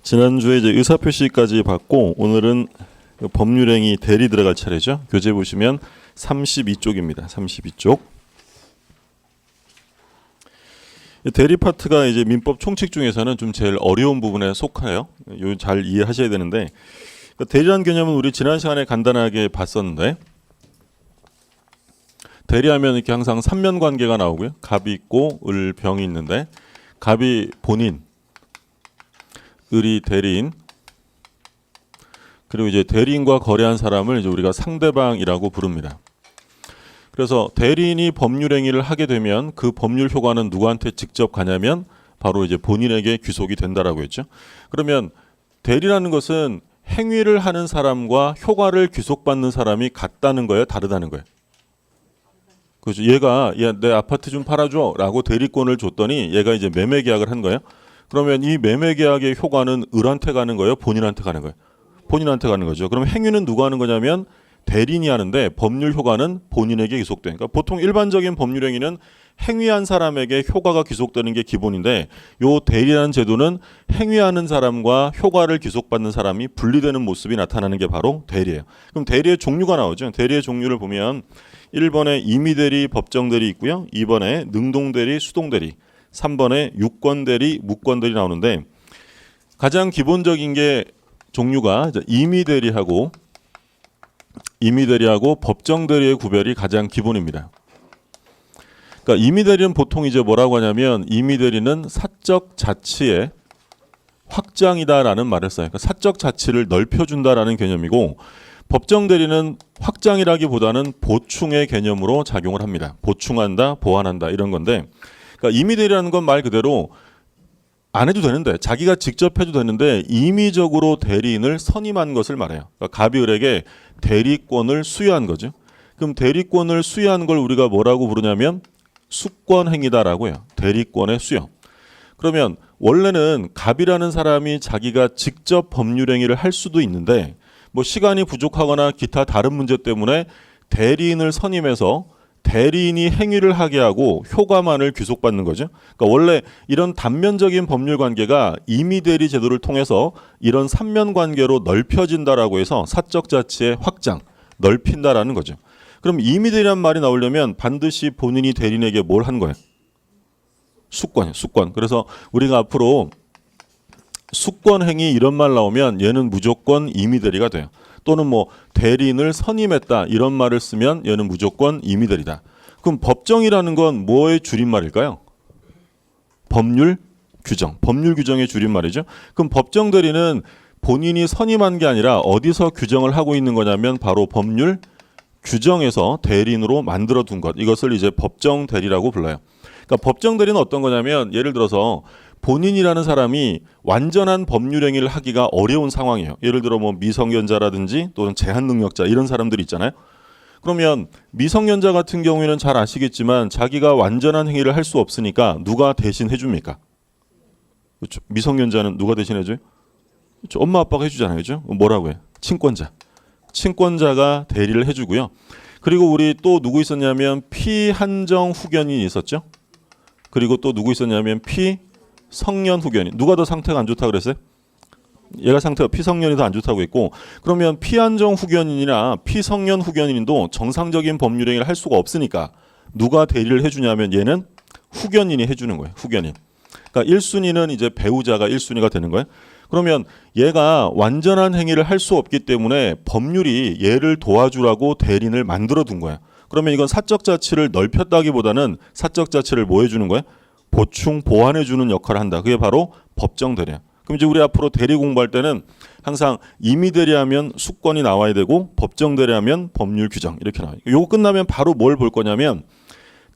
지난주에 이제 의사표시까지 받고 오늘은 법률행위 대리 들어갈 차례죠. 교재 보시면 32쪽입니다. 32쪽. 대리 파트가 이제 민법 총칙 중에서는 좀 제일 어려운 부분에 속해요. 요 잘 이해하셔야 되는데, 대리라는 개념은 우리 지난 시간에 간단하게 봤었는데, 대리하면 이렇게 항상 삼면 관계가 나오고요. 갑이 있고 을 병이 있는데, 갑이 본인, 을이 대리인, 그리고 이제 대리인과 거래한 사람을 이제 우리가 상대방이라고 부릅니다. 그래서 대리인이 법률 행위를 하게 되면 그 법률 효과는 누구한테 직접 가냐면 바로 이제 본인에게 귀속이 된다라고 했죠. 그러면 대리라는 것은 행위를 하는 사람과 효과를 귀속받는 사람이 같다는 거예요, 다르다는 거예요? 그렇죠. 얘가 야, 내 아파트 좀 팔아줘라고 대리권을 줬더니 얘가 이제 매매 계약을 한 거예요. 그러면 이 매매 계약의 효과는 을한테 가는 거예요, 본인한테 가는 거예요? 본인한테 가는 거죠. 그럼 행위는 누가 하는 거냐면 대리인이 하는데 법률 효과는 본인에게 귀속되니까, 그러니까 보통 일반적인 법률 행위는 행위한 사람에게 효과가 귀속되는 게 기본인데, 요 대리라는 제도는 행위하는 사람과 효과를 귀속받는 사람이 분리되는 모습이 나타나는 게 바로 대리예요. 그럼 대리의 종류가 나오죠. 대리의 종류를 보면 1번에 임의대리, 법정대리 있고요. 2번에 능동대리, 수동대리, 3번에 유권대리, 무권대리 나오는데, 가장 기본적인 게 종류가 임의대리하고 법정대리의 구별이 가장 기본입니다. 그러니까 임의대리는 보통 이제 뭐라고 하냐면, 임의대리는 사적 자치의 확장이다라는 말을 써요. 그러니까 사적 자치를 넓혀준다라는 개념이고, 법정대리는 확장이라기보다는 보충의 개념으로 작용을 합니다. 보충한다, 보완한다 이런 건데, 그러니까 임의대리라는 건 말 그대로 안 해도 되는데, 자기가 직접 해도 되는데 임의적으로 대리인을 선임한 것을 말해요. 그러니까 갑이 을에게 대리권을 수여한 거죠. 그럼 대리권을 수여한 걸 우리가 뭐라고 부르냐면 수권행위다라고 해요. 대리권의 수여. 그러면 원래는 갑이라는 사람이 자기가 직접 법률행위를 할 수도 있는데, 뭐 시간이 부족하거나 기타 다른 문제 때문에 대리인을 선임해서 대리인이 행위를 하게 하고 효과만을 귀속받는 거죠. 그러니까 원래 이런 단면적인 법률 관계가 임의대리 제도를 통해서 이런 삼면 관계로 넓혀진다라고 해서 사적 자치의 확장, 넓힌다라는 거죠. 그럼 임의대리란 말이 나오려면 반드시 본인이 대리인에게 뭘 한 거예요? 수권이에요, 수권. 그래서 우리가 앞으로 수권행위 이런 말 나오면 얘는 무조건 임의대리가 돼요. 또는 뭐 대리인을 선임했다 이런 말을 쓰면 얘는 무조건 임의대리다. 그럼 법정이라는 건 뭐의 줄임말일까요? 법률 규정. 법률 규정의 줄임말이죠. 그럼 법정 대리는 본인이 선임한 게 아니라 어디서 규정을 하고 있는 거냐면 바로 법률 규정에서 대리인으로 만들어 둔 것. 이것을 이제 법정 대리라고 불러요. 그러니까 법정 대리는 어떤 거냐면, 예를 들어서 본인이라는 사람이 완전한 법률 행위를 하기가 어려운 상황이에요. 예를 들어 뭐 미성년자라든지 또는 제한 능력자 이런 사람들이 있잖아요. 그러면 미성년자 같은 경우에는 잘 아시겠지만 자기가 완전한 행위를 할 수 없으니까 누가 대신 해줍니까? 그렇죠. 미성년자는 누가 대신 해줘요? 그렇죠. 엄마 아빠가 해주잖아요. 그렇죠? 뭐라고 해요? 친권자. 친권자가 대리를 해주고요. 그리고 우리 또 누구 있었냐면 피한정 후견인이 있었죠. 그리고 또 누구 있었냐면 피성년 후견인. 누가 더 상태가 안 좋다 그랬어요? 얘가 상태가 피성년이 더 안 좋다고 했고, 그러면 피한정 후견인이나 피성년 후견인도 정상적인 법률 행위를 할 수가 없으니까 누가 대리를 해주냐면 얘는 후견인이 해주는 거예요. 후견인. 그러니까 1순위는 이제 배우자가 1순위가 되는 거예요. 그러면 얘가 완전한 행위를 할 수 없기 때문에 법률이 얘를 도와주라고 대리인을 만들어 둔 거예요. 그러면 이건 사적 자치를 넓혔다기보다는 사적 자치를 뭐 해주는 거예요? 보충, 보완해주는 역할을 한다. 그게 바로 법정 대리예요. 그럼 이제 우리 앞으로 대리 공부할 때는 항상 임의 대리하면 수권이 나와야 되고 법정 대리하면 법률 규정 이렇게 나와요. 요거 끝나면 바로 뭘 볼 거냐면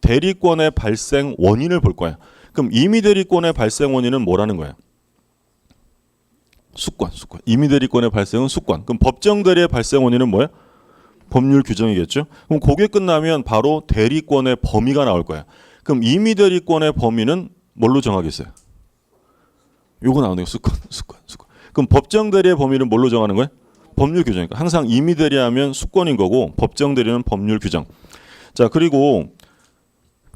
대리권의 발생 원인을 볼 거예요. 그럼 임의 대리권의 발생 원인은 뭐라는 거예요? 수권. 임의 대리권의 발생은 수권. 그럼 법정 대리의 발생 원인은 뭐예요? 법률 규정이겠죠. 그럼 그게 끝나면 바로 대리권의 범위가 나올 거예요. 그럼 임의 대리권의 범위는 뭘로 정하겠어요? 요거 나오네요. 수권. 그럼 법정 대리의 범위는 뭘로 정하는 거예요? 법률 규정이니까. 항상 임의 대리하면 수권인 거고 법정 대리는 법률 규정. 자, 그리고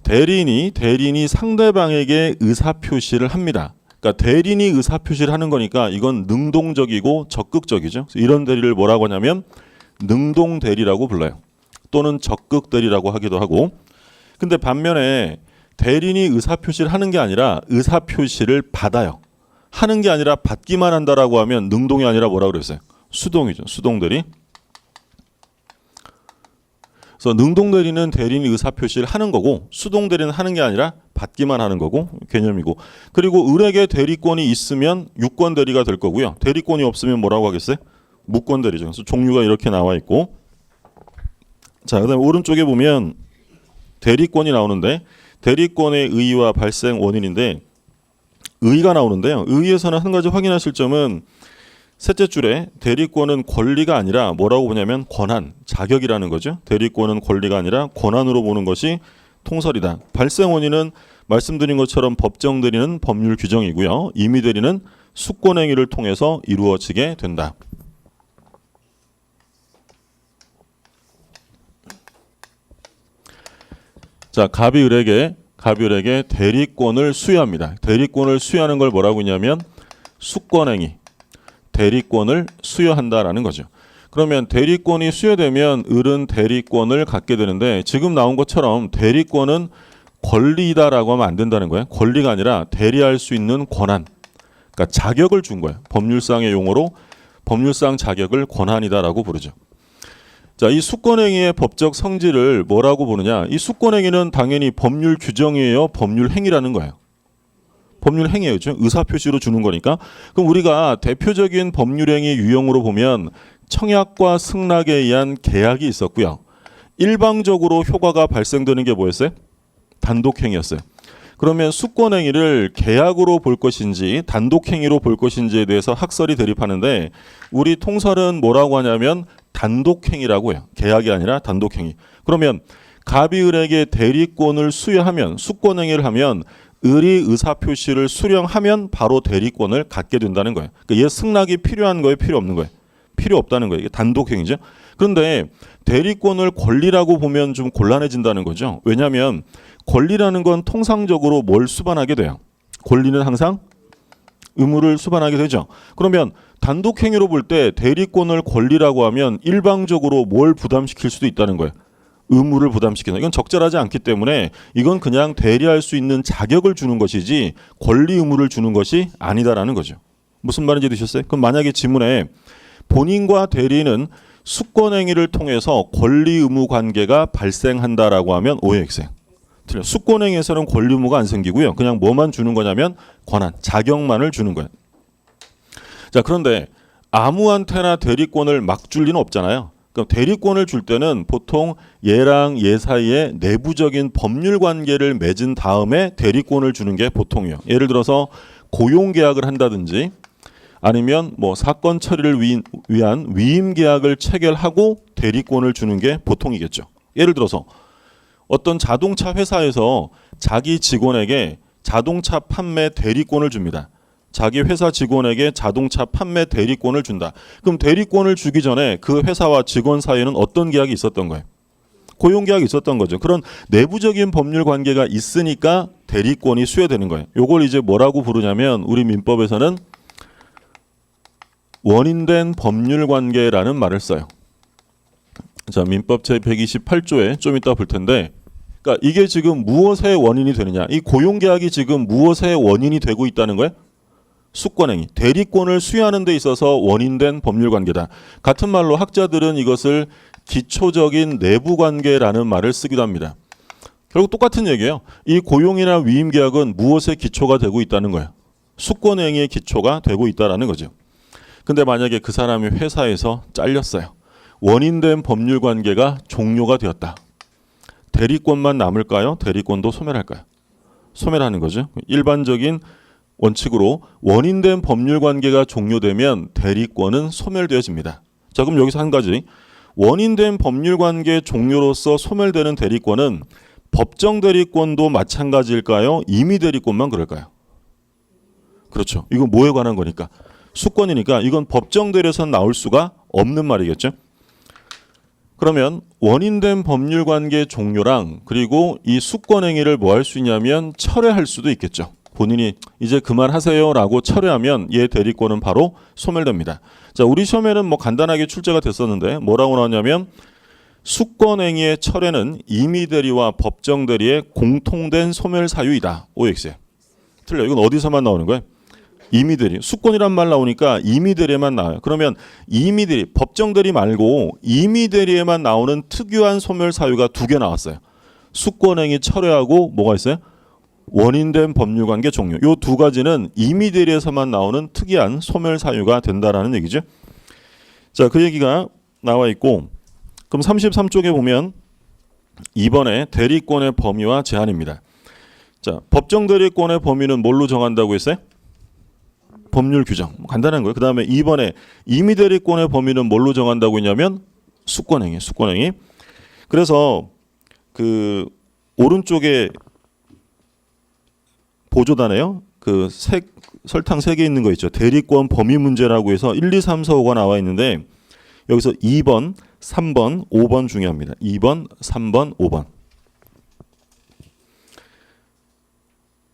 대리인이 상대방에게 의사 표시를 합니다. 그러니까 대리인이 의사 표시를 하는 거니까 이건 능동적이고 적극적이죠. 이런 대리를 뭐라고 하냐면 능동 대리라고 불러요. 또는 적극 대리라고 하기도 하고. 근데 반면에 대리인이 의사 표시를 하는 게 아니라 의사 표시를 받아요. 하는 게 아니라 받기만 한다라고 하면 능동이 아니라 뭐라고 그랬어요? 수동이죠. 수동 대리. 그래서 능동 대리는 대리인이 의사 표시를 하는 거고 수동 대리는 하는 게 아니라 받기만 하는 거고 개념이고. 그리고 을에게 대리권이 있으면 유권 대리가 될 거고요. 대리권이 없으면 뭐라고 하겠어요? 무권 대리죠. 그래서 종류가 이렇게 나와 있고. 자, 그다음에 오른쪽에 보면 대리권이 나오는데 대리권의 의의와 발생 원인인데 의의가 나오는데요. 의의에서는 한 가지 확인하실 점은 셋째 줄에 대리권은 권리가 아니라 뭐라고 보냐면 권한, 자격이라는 거죠. 대리권은 권리가 아니라 권한으로 보는 것이 통설이다. 발생 원인은 말씀드린 것처럼 법정 대리는 법률 규정이고요. 임의 대리는 수권 행위를 통해서 이루어지게 된다. 자, 갑이 을에게 대리권을 수여합니다. 대리권을 수여하는 걸 뭐라고 하냐면 수권행위, 대리권을 수여한다라는 거죠. 그러면 대리권이 수여되면 을은 대리권을 갖게 되는데 지금 나온 것처럼 대리권은 권리다라고 하면 안 된다는 거예요. 권리가 아니라 대리할 수 있는 권한, 그러니까 자격을 준 거예요. 법률상의 용어로 법률상 자격을 권한이다라고 부르죠. 자, 이 수권행위의 법적 성질을 뭐라고 보느냐? 이 수권행위는 당연히 법률 규정이에요, 법률 행위라는 거예요. 법률 행위예요, 그렇죠? 의사 표시로 주는 거니까. 그럼 우리가 대표적인 법률 행위 유형으로 보면 청약과 승낙에 의한 계약이 있었고요. 일방적으로 효과가 발생되는 게 뭐였어요? 단독행위였어요. 그러면 수권행위를 계약으로 볼 것인지 단독행위로 볼 것인지에 대해서 학설이 대립하는데 우리 통설은 뭐라고 하냐면 단독행위라고 해요. 계약이 아니라 단독행위. 그러면 갑이 을에게 대리권을 수여하면 수권행위를 하면 을이 의사표시를 수령하면 바로 대리권을 갖게 된다는 거예요. 그러니까 얘 승낙이 필요한 거예요? 필요 없는 거예요? 필요 없다는 거예요. 이게 단독행위죠. 그런데 대리권을 권리라고 보면 좀 곤란해진다는 거죠. 왜냐하면 권리라는 건 통상적으로 뭘 수반하게 돼요? 권리는 항상 의무를 수반하게 되죠. 그러면 단독행위로 볼 때 대리권을 권리라고 하면 일방적으로 뭘 부담시킬 수도 있다는 거예요. 의무를 부담시키는. 이건 적절하지 않기 때문에 이건 그냥 대리할 수 있는 자격을 주는 것이지 권리 의무를 주는 것이 아니다라는 거죠. 무슨 말인지 드셨어요? 그럼 만약에 지문에 본인과 대리인은 수권행위를 통해서 권리 의무 관계가 발생한다라고 하면 오해엑생. 틀려. 수권행위에서는 권리 의무가 안 생기고요. 그냥 뭐만 주는 거냐면 권한, 자격만을 주는 거예요. 자, 그런데 아무한테나 대리권을 막 줄 리는 없잖아요. 그럼 대리권을 줄 때는 보통 얘랑 얘 사이에 내부적인 법률 관계를 맺은 다음에 대리권을 주는 게 보통이에요. 예를 들어서 고용 계약을 한다든지 아니면 뭐 사건 처리를 위한 위임 계약을 체결하고 대리권을 주는 게 보통이겠죠. 예를 들어서 어떤 자동차 회사에서 자기 직원에게 자동차 판매 대리권을 줍니다. 자기 회사 직원에게 자동차 판매 대리권을 준다. 그럼 대리권을 주기 전에 그 회사와 직원 사이에는 어떤 계약이 있었던 거예요? 고용 계약이 있었던 거죠. 그런 내부적인 법률 관계가 있으니까 대리권이 수여되는 거예요. 요걸 이제 뭐라고 부르냐면 우리 민법에서는 원인된 법률 관계라는 말을 써요. 자, 민법 제128조에 좀 이따 볼 텐데, 그러니까 이게 지금 무엇의 원인이 되느냐? 이 고용 계약이 지금 무엇의 원인이 되고 있다는 거예요? 수권행위, 대리권을 수여하는 데 있어서 원인된 법률 관계다. 같은 말로 학자들은 이것을 기초적인 내부 관계라는 말을 쓰기도 합니다. 결국 똑같은 얘기예요. 이 고용이나 위임 계약은 무엇의 기초가 되고 있다는 거예요? 수권행위의 기초가 되고 있다는 거죠. 근데 만약에 그 사람이 회사에서 잘렸어요. 원인된 법률 관계가 종료가 되었다. 대리권만 남을까요? 대리권도 소멸할까요? 소멸하는 거죠. 일반적인 원칙으로 원인된 법률 관계가 종료되면 대리권은 소멸되어집니다. 자, 그럼 여기서 한 가지. 원인된 법률 관계 종료로서 소멸되는 대리권은 법정 대리권도 마찬가지일까요? 임의 대리권만 그럴까요? 그렇죠. 이건 뭐에 관한 거니까? 수권이니까 이건 법정 대리에선 나올 수가 없는 말이겠죠. 그러면 원인된 법률 관계 종료랑 그리고 이 수권 행위를 뭐 할 수 있냐면 철회할 수도 있겠죠. 본인이 이제 그만하세요라고 철회하면 얘 대리권은 바로 소멸됩니다. 자, 우리 시험에는 뭐 간단하게 출제가 됐었는데 뭐라고 나왔냐면 수권행위의 철회는 임의대리와 법정대리의 공통된 소멸 사유이다. OX에. 틀려. 이건 어디서만 나오는 거예요? 임의대리. 수권이란 말 나오니까 임의대리에만 나와요. 그러면 임의대리, 법정대리 말고 임의대리에만 나오는 특유한 소멸 사유가 두 개 나왔어요. 수권행위 철회하고 뭐가 있어요? 원인된 법률관계 종료. 이 두 가지는 임의대리에서만 나오는 특이한 소멸 사유가 된다라는 얘기죠. 자, 그 얘기가 나와 있고 그럼 33쪽에 보면 2번에 대리권의 범위와 제한입니다. 자, 법정 대리권의 범위는 뭘로 정한다고 했어요? 법률 규정. 간단한 거예요. 그 다음에 2번에 임의 대리권의 범위는 뭘로 정한다고 했냐면 수권행위. 그래서 그 오른쪽에 보조단에요. 그 설탕 3개 있는 거 있죠. 대리권 범위 문제라고 해서 1, 2, 3, 4, 5가 나와 있는데 여기서 2번, 3번, 5번 중요합니다. 2번, 3번, 5번.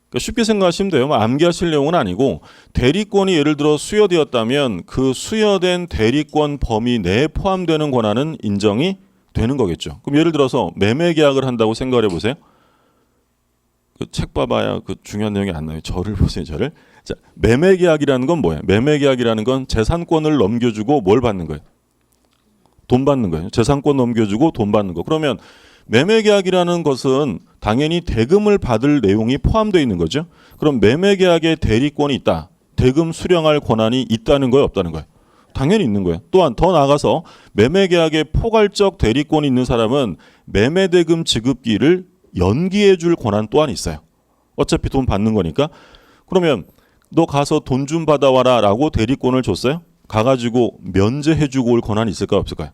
그러니까 쉽게 생각하시면 돼요. 암기하실 내용은 아니고 대리권이 예를 들어 수여되었다면 그 수여된 대리권 범위 내에 포함되는 권한은 인정이 되는 거겠죠. 그럼 예를 들어서 매매 계약을 한다고 생각을 해보세요. 그 책 봐봐야 그 중요한 내용이 안 나와요. 저를 보세요. 저를. 자, 매매 계약이라는 건 뭐예요? 매매 계약이라는 건 재산권을 넘겨주고 뭘 받는 거예요? 돈 받는 거예요. 재산권 넘겨주고 돈 받는 거. 그러면 매매 계약이라는 것은 당연히 대금을 받을 내용이 포함되어 있는 거죠. 그럼 매매 계약에 대리권이 있다. 대금 수령할 권한이 있다는 거예요, 없다는 거예요? 당연히 있는 거예요. 또한 더 나아가서 매매 계약에 포괄적 대리권이 있는 사람은 매매 대금 지급기를 연기해 줄 권한 또한 있어요. 어차피 돈 받는 거니까. 그러면 너 가서 돈 좀 받아와라 라고 대리권을 줬어요? 가가지고 면제해 주고 올 권한이 있을까요, 없을까요?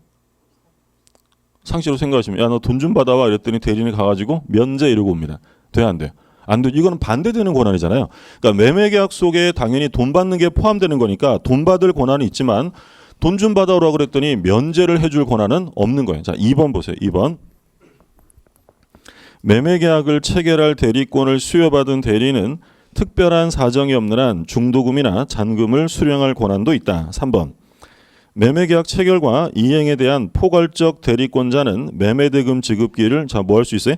상식으로 생각하시면 야, 너 돈 좀 받아와 이랬더니 대리인이 가가지고 면제 이러고 옵니다. 돼요, 안 돼요? 안 돼. 이거는 반대되는 권한이잖아요. 그러니까 매매계약 속에 당연히 돈 받는 게 포함되는 거니까 돈 받을 권한이 있지만 돈 좀 받아오라고 그랬더니 면제를 해줄 권한은 없는 거예요. 자, 2번 보세요. 2번. 매매계약을 체결할 대리권을 수여받은 대리는 특별한 사정이 없는 한 중도금이나 잔금을 수령할 권한도 있다. 3번. 매매계약 체결과 이행에 대한 포괄적 대리권자는 매매대금 지급기를 뭐 할 수 있어요?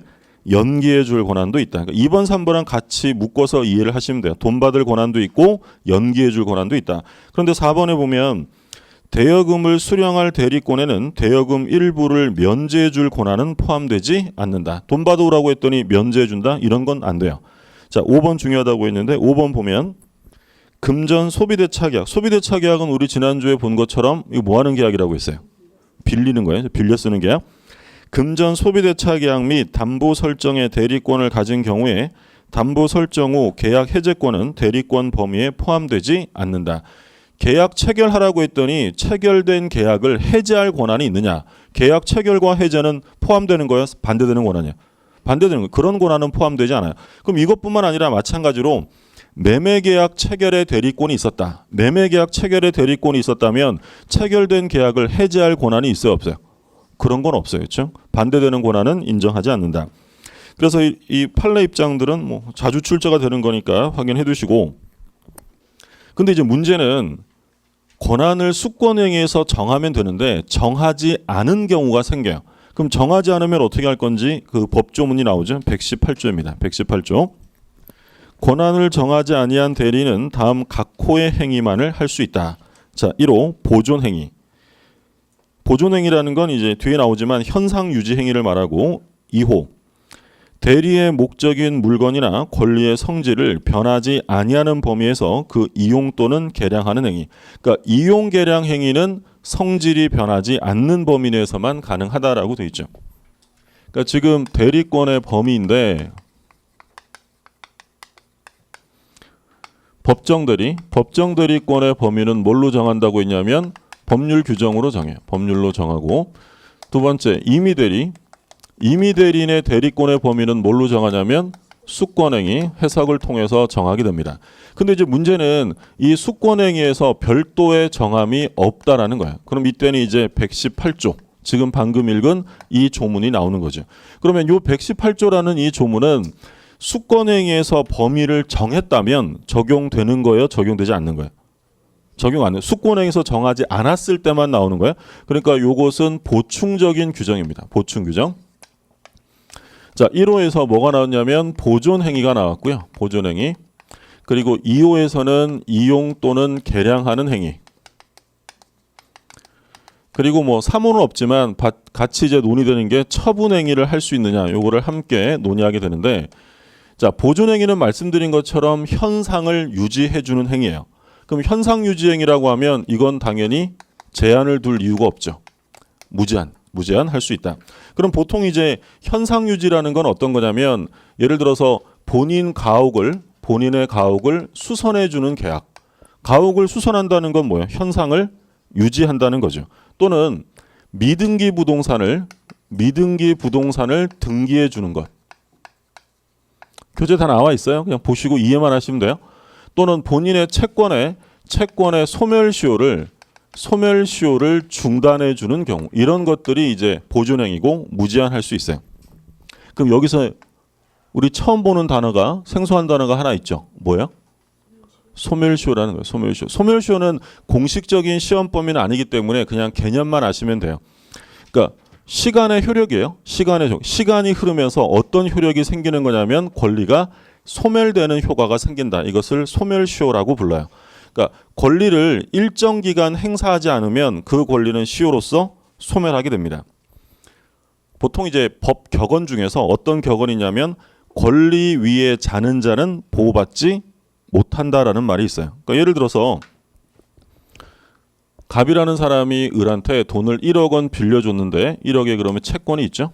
연기해 줄 권한도 있다. 그러니까 2번, 3번랑 같이 묶어서 이해를 하시면 돼요. 돈 받을 권한도 있고 연기해 줄 권한도 있다. 그런데 4번에 보면 대여금을 수령할 대리권에는 대여금 일부를 면제해 줄 권한은 포함되지 않는다. 돈 받아오라고 했더니 면제해 준다? 이런 건 안 돼요. 자, 5번 중요하다고 했는데 5번 보면 금전 소비대차 계약. 소비대차 계약은 우리 지난주에 본 것처럼 이거 뭐 하는 계약이라고 했어요? 빌리는 거예요. 빌려 쓰는 계약. 금전 소비대차 계약 및 담보 설정의 대리권을 가진 경우에 담보 설정 후 계약 해제권은 대리권 범위에 포함되지 않는다. 계약 체결하라고 했더니 체결된 계약을 해제할 권한이 있느냐? 계약 체결과 해제는 포함되는 거예요? 반대되는 권한이에요? 반대되는 거예요. 그런 권한은 포함되지 않아요. 그럼 이것뿐만 아니라 마찬가지로 매매계약 체결의 대리권이 있었다. 매매계약 체결의 대리권이 있었다면 체결된 계약을 해제할 권한이 있어요, 없어요? 그런 건 없어요. 그렇죠? 반대되는 권한은 인정하지 않는다. 그래서 이 판례 입장들은 뭐 자주 출제가 되는 거니까 확인해 두시고. 근데 이제 문제는 권한을 수권행위에서 정하면 되는데 정하지 않은 경우가 생겨요. 그럼 정하지 않으면 어떻게 할 건지 그 법조문이 나오죠. 118조입니다. 118조. 권한을 정하지 아니한 대리는 다음 각 호의 행위만을 할 수 있다. 자, 1호 보존행위. 보존행위라는 건 이제 뒤에 나오지만 현상 유지 행위를 말하고 2호 대리의 목적인 물건이나 권리의 성질을 변하지 아니하는 범위에서 그 이용 또는 개량하는 행위. 그러니까 이용 개량 행위는 성질이 변하지 않는 범위 내에서만 가능하다라고 돼 있죠. 그러니까 지금 대리권의 범위인데 법정 대리권의 범위는 뭘로 정한다고 했냐면 법률 규정으로 정해요. 법률로 정하고 두 번째 임의 대리인의 대리권의 범위는 뭘로 정하냐면 수권행위 해석을 통해서 정하게 됩니다. 근데 이제 문제는 이 수권행위에서 별도의 정함이 없다라는 거예요. 그럼 이때는 이제 118조 지금 방금 읽은 이 조문이 나오는 거죠. 그러면 이 118조라는 이 조문은 수권행위에서 범위를 정했다면 적용되는 거예요? 적용되지 않는 거예요? 적용 안 해요. 수권행위에서 정하지 않았을 때만 나오는 거예요. 그러니까 요것은 보충적인 규정입니다. 보충 규정. 자, 1호에서 뭐가 나왔냐면 보존행위가 나왔고요. 보존행위. 그리고 2호에서는 이용 또는 개량하는 행위. 그리고 뭐 3호는 없지만 같이 이제 논의되는 게 처분행위를 할 수 있느냐, 요거를 함께 논의하게 되는데, 자, 보존행위는 말씀드린 것처럼 현상을 유지해주는 행위예요. 그럼 현상 유지 행위라고 하면 이건 당연히 제한을 둘 이유가 없죠. 무제한 할 수 있다. 그럼 보통 이제 현상 유지라는 건 어떤 거냐면, 예를 들어서 본인의 가옥을 수선해주는 계약. 가옥을 수선한다는 건 뭐예요? 현상을 유지한다는 거죠. 또는 미등기 부동산을 등기해 주는 것. 교재 다 나와 있어요. 그냥 보시고 이해만 하시면 돼요. 또는 본인의 채권의 소멸시효를 중단해 주는 경우, 이런 것들이 이제 보존행위고 무제한할 수 있어요. 그럼 여기서 우리 처음 보는 단어가, 생소한 단어가 하나 있죠. 뭐예요? 소멸시효라는 거예요. 소멸시효. 소멸시효는 공식적인 시험 범위는 아니기 때문에 그냥 개념만 아시면 돼요. 그러니까 시간의 효력이에요. 시간이 흐르면서 어떤 효력이 생기는 거냐면 권리가 소멸되는 효과가 생긴다. 이것을 소멸시효라고 불러요. 그러니까 권리를 일정 기간 행사하지 않으면 그 권리는 시효로서 소멸하게 됩니다. 보통 이제 법 격언 중에서 어떤 격언이냐면 권리 위에 자는 자는 보호받지 못한다라는 말이 있어요. 그러니까 예를 들어서 갑이라는 사람이 을한테 돈을 1억 원 빌려줬는데 1억에 그러면 채권이 있죠.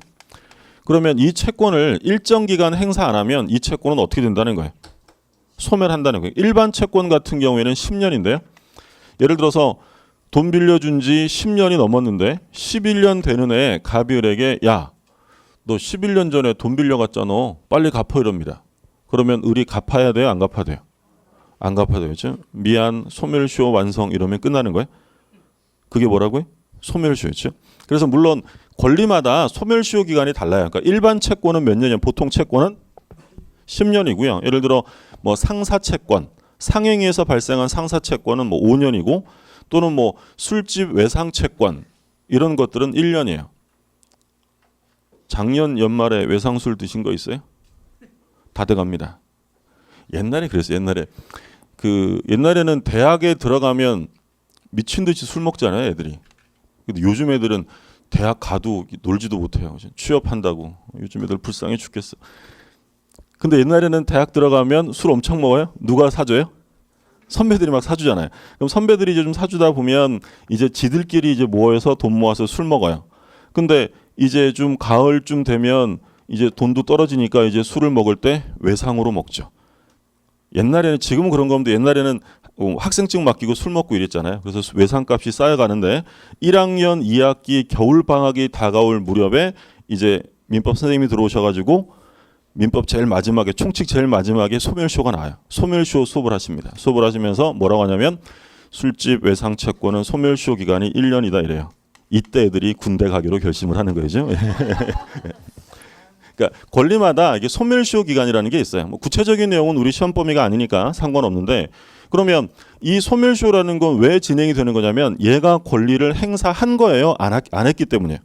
그러면 이 채권을 일정 기간 행사 안 하면 이 채권은 어떻게 된다는 거예요? 소멸한다는 거예요. 일반 채권 같은 경우에는 10년인데요. 예를 들어서 돈 빌려준 지 10년이 넘었는데 11년 되는 해에 갑이 을에게 야, 너 11년 전에 돈 빌려갔잖아. 빨리 갚아 이럽니다. 그러면 을이 갚아야 돼요? 안 갚아야 돼요? 안 갚아야 되죠. 미안, 소멸시효 완성 이러면 끝나는 거예요. 그게 뭐라고요? 소멸시효죠. 그래서 물론 권리마다 소멸시효 기간이 달라요. 그러니까 일반 채권은 몇 년이냐? 보통 채권은 10년이고요. 예를 들어 뭐 상사채권, 상행위에서 발생한 상사채권은 뭐 5년이고, 또는 뭐 술집 외상채권 이런 것들은 1년이에요. 작년 연말에 외상술 드신 거 있어요? 다 돼갑니다. 옛날에 그랬어요. 옛날에는 대학에 들어가면 미친 듯이 술 먹잖아요, 애들이. 근데 요즘 애들은 대학 가도 놀지도 못해요. 취업한다고. 요즘 애들 불쌍해 죽겠어. 근데 옛날에는 대학 들어가면 술 엄청 먹어요. 누가 사줘요? 선배들이 막 사주잖아요. 그럼 선배들이 이제 좀 사주다 보면 이제 지들끼리 이제 모여서 돈 모아서 술 먹어요. 근데 이제 좀 가을쯤 되면 이제 돈도 떨어지니까 이제 술을 먹을 때 외상으로 먹죠. 옛날에는, 지금은 그런 건데 옛날에는 학생증 맡기고 술 먹고 이랬잖아요. 그래서 외상값이 쌓여가는데 1학년 2학기 겨울방학이 다가올 무렵에 이제 민법 선생님이 들어오셔가지고 민법 제일 마지막에, 총칙 제일 마지막에 소멸시효가 나와요. 소멸시효 수업을 하십니다. 수업을 하시면서 뭐라고 하냐면 술집 외상채권은 소멸시효 기간이 1년이다 이래요. 이때 애들이 군대 가기로 결심을 하는 거죠. 그러니까 권리마다 이게 소멸시효 기간이라는 게 있어요. 뭐 구체적인 내용은 우리 시험 범위가 아니니까 상관없는데, 그러면 이 소멸시효라는 건 왜 진행이 되는 거냐면 얘가 권리를 행사한 거예요. 안 했기 때문이에요.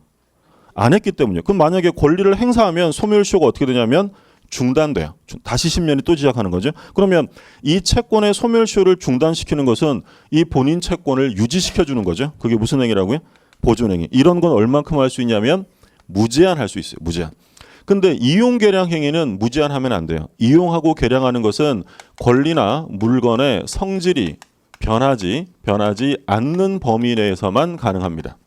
안 했기 때문이에요. 그럼 만약에 권리를 행사하면 소멸시효가 어떻게 되냐면 중단돼요. 다시 10년이 또 시작하는 거죠. 그러면 이 채권의 소멸시효를 중단시키는 것은 이 본인 채권을 유지시켜 주는 거죠. 그게 무슨 행위라고요? 보존행위. 이런 건 얼만큼 할 수 있냐면 무제한 할 수 있어요. 무제한. 근데 이용 개량 행위는 무제한하면 안 돼요. 이용하고 개량하는 것은 권리나 물건의 성질이 변하지 않는 범위 내에서만 가능합니다.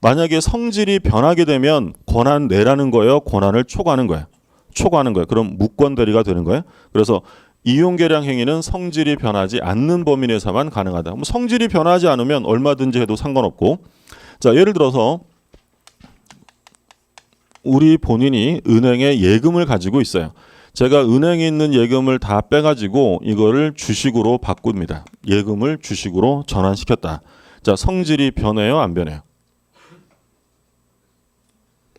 만약에 성질이 변하게 되면 권한 내라는 거예요? 권한을 초과하는 거예요? 초과하는 거예요. 그럼 무권 대리가 되는 거예요. 그래서 이용 개량 행위는 성질이 변하지 않는 범위 내에서만 가능하다. 성질이 변하지 않으면 얼마든지 해도 상관없고, 자, 예를 들어서 우리 본인이 은행에 예금을 가지고 있어요. 제가 은행에 있는 예금을 다 빼가지고 이거를 주식으로 바꿉니다. 예금을 주식으로 전환시켰다. 자, 성질이 변해요? 안 변해요?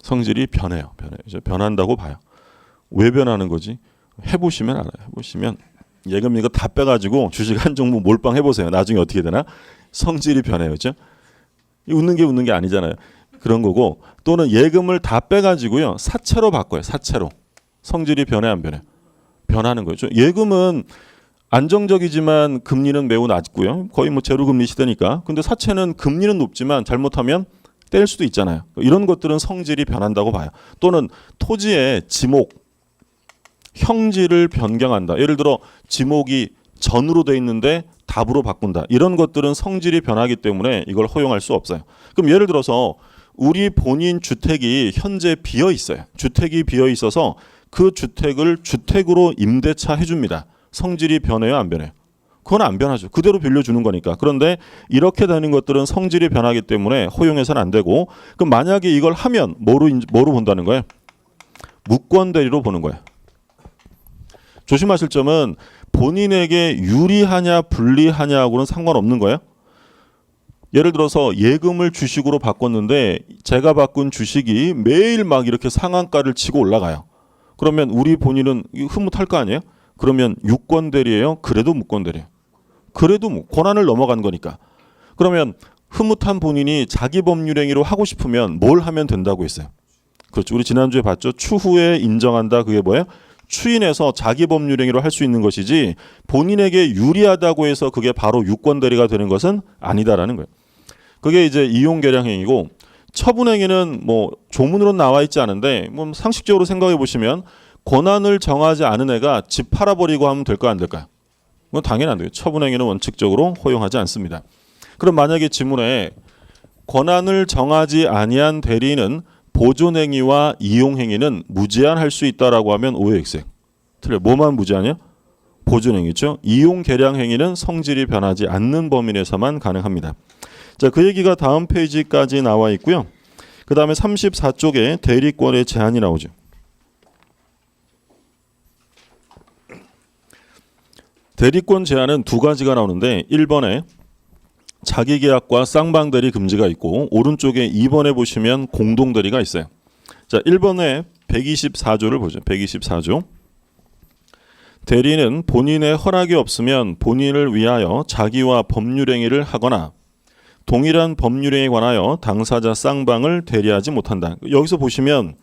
성질이 변해요. 이제 변한다고 봐요. 왜 변하는 거지? 해보시면 알아요. 해보시면 예금 이거 다 빼가지고 주식 한 종목 몰빵 해보세요. 나중에 어떻게 되나? 성질이 변해요. 그렇죠? 웃는 게 아니잖아요. 그런 거고 또는 예금을 다 빼가지고요. 사채로 바꿔요. 사채로. 성질이 변해 안 변해? 변하는 거죠. 예금은 안정적이지만 금리는 매우 낮고요. 거의 뭐 제로 금리 시대니까. 근데 사채는 금리는 높지만 잘못하면 뗄 수도 있잖아요. 이런 것들은 성질이 변한다고 봐요. 또는 토지의 지목, 형질을 변경한다. 예를 들어 지목이 전으로 돼 있는데 답으로 바꾼다. 이런 것들은 성질이 변하기 때문에 이걸 허용할 수 없어요. 그럼 예를 들어서 우리 본인 주택이 현재 비어 있어요. 주택이 비어 있어서 그 주택을 주택으로 임대차 해줍니다. 성질이 변해요, 안 변해요? 그건 안 변하죠. 그대로 빌려주는 거니까. 그런데 이렇게 되는 것들은 성질이 변하기 때문에 허용해서는 안 되고, 그럼 만약에 이걸 하면 뭐로 본다는 거예요? 무권 대리로 보는 거예요. 조심하실 점은 본인에게 유리하냐 불리하냐하고는 상관없는 거예요. 예를 들어서 예금을 주식으로 바꿨는데 제가 바꾼 주식이 매일 막 이렇게 상한가를 치고 올라가요. 그러면 우리 본인은 흐뭇할 거 아니에요? 그러면 유권 대리예요? 그래도 무권 대리예요? 그래도 뭐 권한을 넘어간 거니까. 그러면 흐뭇한 본인이 자기 법률행위로 하고 싶으면 뭘 하면 된다고 했어요? 그렇죠. 우리 지난주에 봤죠. 추후에 인정한다. 그게 뭐예요? 추인해서 자기 법률행위로 할 수 있는 것이지 본인에게 유리하다고 해서 그게 바로 유권 대리가 되는 것은 아니다라는 거예요. 그게 이제 이용계량행위고 처분행위는 뭐 조문으로 나와 있지 않은데 뭐 상식적으로 생각해 보시면 권한을 정하지 않은 애가 집 팔아버리고 하면 될까 안 될까요? 그건 당연히 안 돼요. 처분행위는 원칙적으로 허용하지 않습니다. 그럼 만약에 지문에 권한을 정하지 아니한 대리인은 보존행위와 이용행위는 무제한할 수 있다라고 하면 오해액색. 틀려. 뭐만 무제한이요? 보존행위죠. 이용계량행위는 성질이 변하지 않는 범위 내에서만 가능합니다. 자, 그 얘기가 다음 페이지까지 나와 있고요. 그 다음에 34쪽에 대리권의 제한이 나오죠. 대리권 제한은 두 가지가 나오는데 1번에 자기계약과 쌍방대리 금지가 있고 오른쪽에 2번에 보시면 공동대리가 있어요. 자, 1번에 124조를 보죠. 124조. 대리는 본인의 허락이 없으면 본인을 위하여 자기와 법률행위를 하거나 동일한 법률행위에 관하여 당사자 쌍방을 대리하지 못한다. 여기서 보시면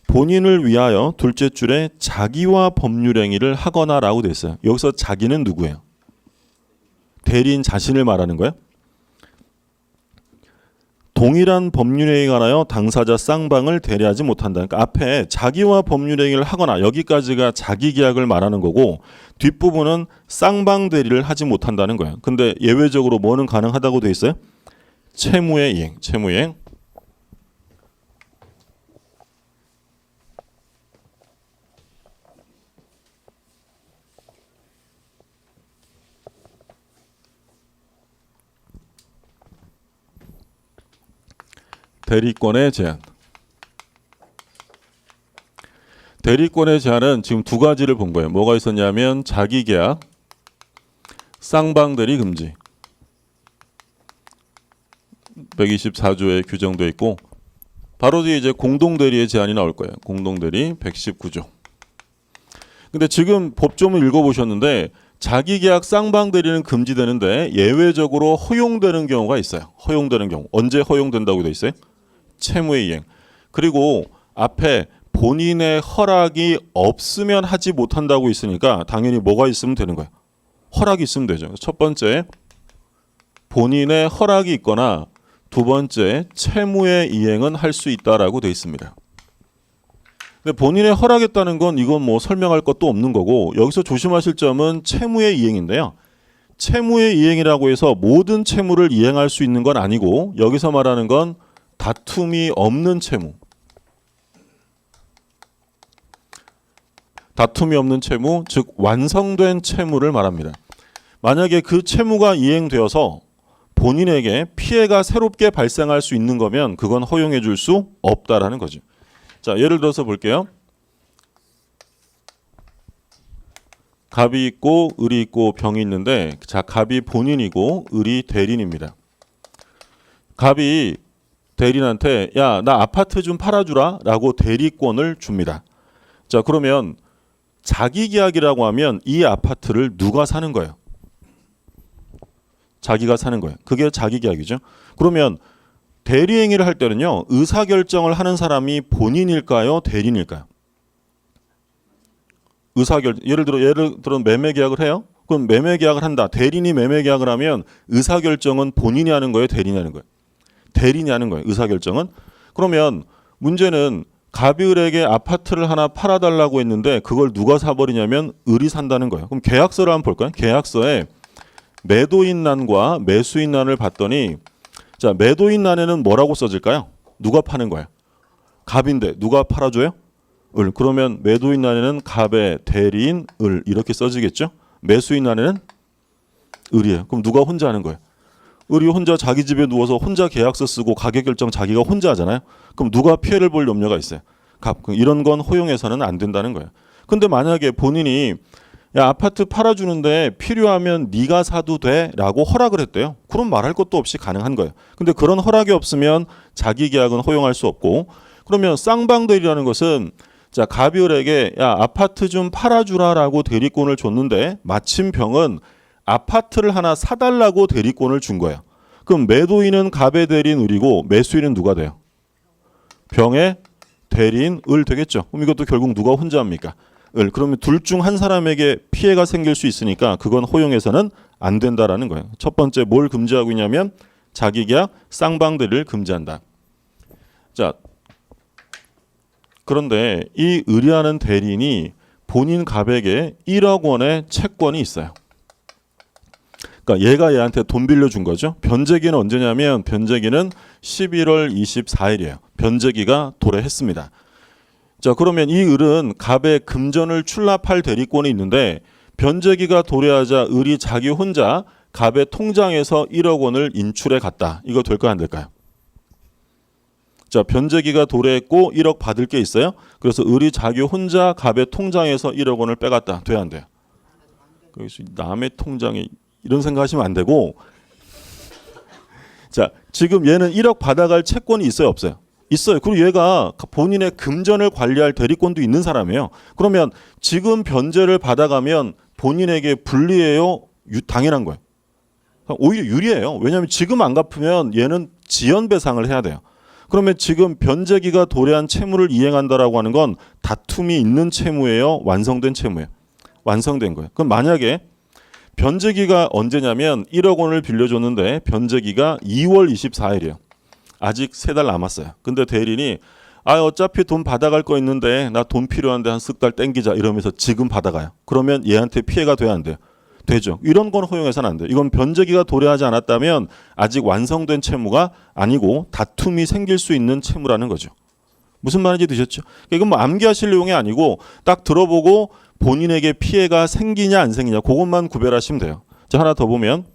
본인을 위하여 둘째 줄에 자기와 법률행위를 하거나라고 돼 있어요. 여기서 자기는 누구예요? 대리인 자신을 말하는 거예요? 동일한 법률행위에 관하여 당사자 쌍방을 대리하지 못한다. 그러니까 앞에 자기와 법률행위를 하거나 여기까지가 자기계약을 말하는 거고 뒷부분은 쌍방 대리를 하지 못한다는 거예요. 근데 예외적으로 뭐는 가능하다고 돼 있어요? 채무의 이행, 채무이행. 대리권의 제한. 대리권의 제한은 지금 두 가지를 본 거예요. 뭐가 있었냐면 자기계약, 쌍방대리 금지. 124조에 규정되어 있고 바로 뒤에 이제 공동대리의 제한이 나올 거예요. 공동대리 119조. 근데 지금 법조문 읽어보셨는데 자기계약 쌍방대리는 금지되는데 예외적으로 허용되는 경우가 있어요. 허용되는 경우. 언제 허용된다고 돼 있어요? 채무의 이행. 그리고 앞에 본인의 허락이 없으면 하지 못한다고 있으니까 당연히 뭐가 있으면 되는 거예요? 허락이 있으면 되죠. 첫 번째, 본인의 허락이 있거나 두 번째, 채무의 이행은 할 수 있다라고 돼 있습니다. 근데 본인의 허락했다는 건 이건 뭐 설명할 것도 없는 거고 여기서 조심하실 점은 채무의 이행인데요. 채무의 이행이라고 해서 모든 채무를 이행할 수 있는 건 아니고 여기서 말하는 건 다툼이 없는 채무. 다툼이 없는 채무, 즉 완성된 채무를 말합니다. 만약에 그 채무가 이행되어서 본인에게 피해가 새롭게 발생할 수 있는 거면 그건 허용해 줄 수 없다라는 거죠. 자, 예를 들어서 볼게요. 갑이 있고 을이 있고 병이 있는데 자, 갑이 본인이고 을이 대리인입니다. 갑이 대리인한테 야, 나 아파트 좀 팔아주라 라고 대리권을 줍니다. 자, 그러면 자기계약이라고 하면 이 아파트를 누가 사는 거예요? 자기가 사는 거예요. 그게 자기계약이죠. 그러면 대리행위를 할 때는요, 의사결정을 하는 사람이 본인일까요? 대리인일까요? 예를 들어 매매계약을 해요. 그럼 매매계약을 한다. 대리인이 매매계약을 하면 의사결정은 본인이 하는 거예요? 대리인이 하는 거예요? 대리인이 하는 거예요. 의사결정은. 그러면 문제는 갑을에게 아파트를 하나 팔아달라고 했는데 그걸 누가 사버리냐면 을이 산다는 거예요. 그럼 계약서를 한번 볼까요? 계약서에 매도인란과 매수인란을 봤더니, 자, 매도인란에는 뭐라고 써질까요? 누가 파는 거예요? 갑인데 누가 팔아줘요? 을. 그러면 매도인란에는 갑의 대리인 을 이렇게 써지겠죠? 매수인란에는 을이에요. 그럼 누가 혼자 하는 거예요? 을이 혼자 자기 집에 누워서 혼자 계약서 쓰고 가격 결정 자기가 혼자 하잖아요. 그럼 누가 피해를 볼 염려가 있어요? 갑. 이런 건 허용해서는 안 된다는 거예요. 근데 만약에 본인이 야, 아파트 팔아주는데 필요하면 네가 사도 돼 라고 허락을 했대요. 그럼 말할 것도 없이 가능한 거예요. 근데 그런 허락이 없으면 자기 계약은 허용할 수 없고, 그러면 쌍방대리라는 것은, 자, 갑을에게 야, 아파트 좀 팔아주라라고 대리권을 줬는데 마침 병은 아파트를 하나 사달라고 대리권을 준 거예요. 그럼 매도인은 갑의 대리인 을이고 매수인은 누가 돼요? 병의 대리인 을 되겠죠. 그럼 이것도 결국 누가 혼자 합니까? 을. 그러면 둘 중 한 사람에게 피해가 생길 수 있으니까 그건 허용해서는 안 된다라는 거예요. 첫 번째 뭘 금지하고 있냐면 자기계약 쌍방대리를 금지한다. 자, 그런데 이 을이라는 대리인이 본인 갑에게 1억 원의 채권이 있어요. 그러니까 얘가 얘한테 돈 빌려준 거죠. 변제기는 언제냐면 변제기는 11월 24일이에요. 변제기가 도래했습니다. 자, 그러면 이 을은 갑의 금전을 출납할 대리권이 있는데 변제기가 도래하자 을이 자기 혼자 갑의 통장에서 1억 원을 인출해 갔다. 이거 될까요? 안 될까요? 자, 변제기가 도래했고 1억 받을 게 있어요. 그래서 을이 자기 혼자 갑의 통장에서 1억 원을 빼갔다. 돼야 안 돼요? 남의 통장에 이런 생각하시면 안 되고, 자, 지금 얘는 1억 받아갈 채권이 있어요? 없어요? 있어요. 그리고 얘가 본인의 금전을 관리할 대리권도 있는 사람이에요. 그러면 지금 변제를 받아가면 본인에게 불리해요? 당연한 거예요. 오히려 유리해요. 왜냐하면 지금 안 갚으면 얘는 지연배상을 해야 돼요. 그러면 지금 변제기가 도래한 채무를 이행한다라고 하는 건 다툼이 있는 채무예요? 완성된 채무예요? 완성된 거예요. 그럼 만약에 변제기가 언제냐면 1억 원을 빌려줬는데 변제기가 2월 24일이에요. 아직 3달 남았어요. 근데 대리인이 어차피 돈 받아갈 거 있는데 나 돈 필요한데 한 석 달 땡기자 이러면서 지금 받아가요. 그러면 얘한테 피해가 돼야 안 돼요? 되죠. 이런 건 허용해서는 안 돼요. 이건 변제기가 도래하지 않았다면 아직 완성된 채무가 아니고 다툼이 생길 수 있는 채무라는 거죠. 무슨 말인지 드셨죠? 이건 뭐 암기하실 내용이 아니고 딱 들어보고 본인에게 피해가 생기냐 안 생기냐 그것만 구별하시면 돼요. 자, 하나 더 보면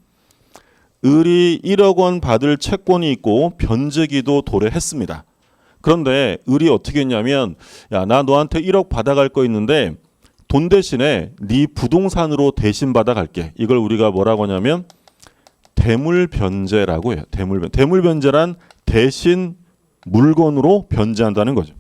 을이 1억 원 받을 채권이 있고 변제기도 도래했습니다. 그런데 을이 어떻게 했냐면 야, 나 너한테 1억 받아갈 거 있는데 돈 대신에 네 부동산으로 대신 받아갈게. 이걸 우리가 뭐라고 하냐면 대물변제라고 해요. 대물변제란 대신 물건으로 변제한다는 거죠.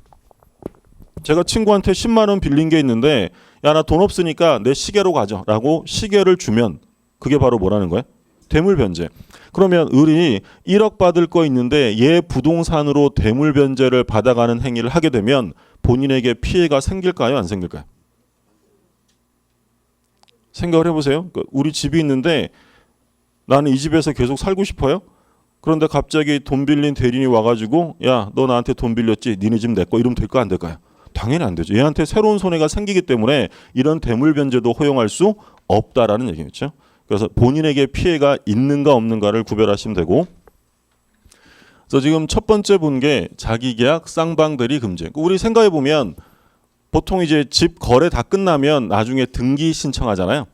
제가 친구한테 10만 원 빌린 게 있는데 야, 나 돈 없으니까 내 시계로 가져 라고 시계를 주면 그게 바로 뭐라는 거예요? 대물변제. 그러면 을이 1억 받을 거 있는데 얘 부동산으로 대물변제를 받아가는 행위를 하게 되면 본인에게 피해가 생길까요? 안 생길까요? 생각을 해보세요. 우리 집이 있는데 나는 이 집에서 계속 살고 싶어요. 그런데 갑자기 돈 빌린 대리인이 와가지고 야, 너 나한테 돈 빌렸지? 니네 집 내 거. 이러면 될까 안 될까요? 당연히 안 되죠. 얘한테 새로운 손해가 생기기 때문에 이런 대물변제도 허용할 수 없다라는 얘기겠죠. 그래서 본인에게 피해가 있는가 없는가를 구별하시면 되고, 그래서 지금 첫 번째 본 게 자기계약 쌍방대리 금지. 우리 생각해 보면 보통 이제 집 거래 다 끝나면 나중에 등기 신청하잖아요.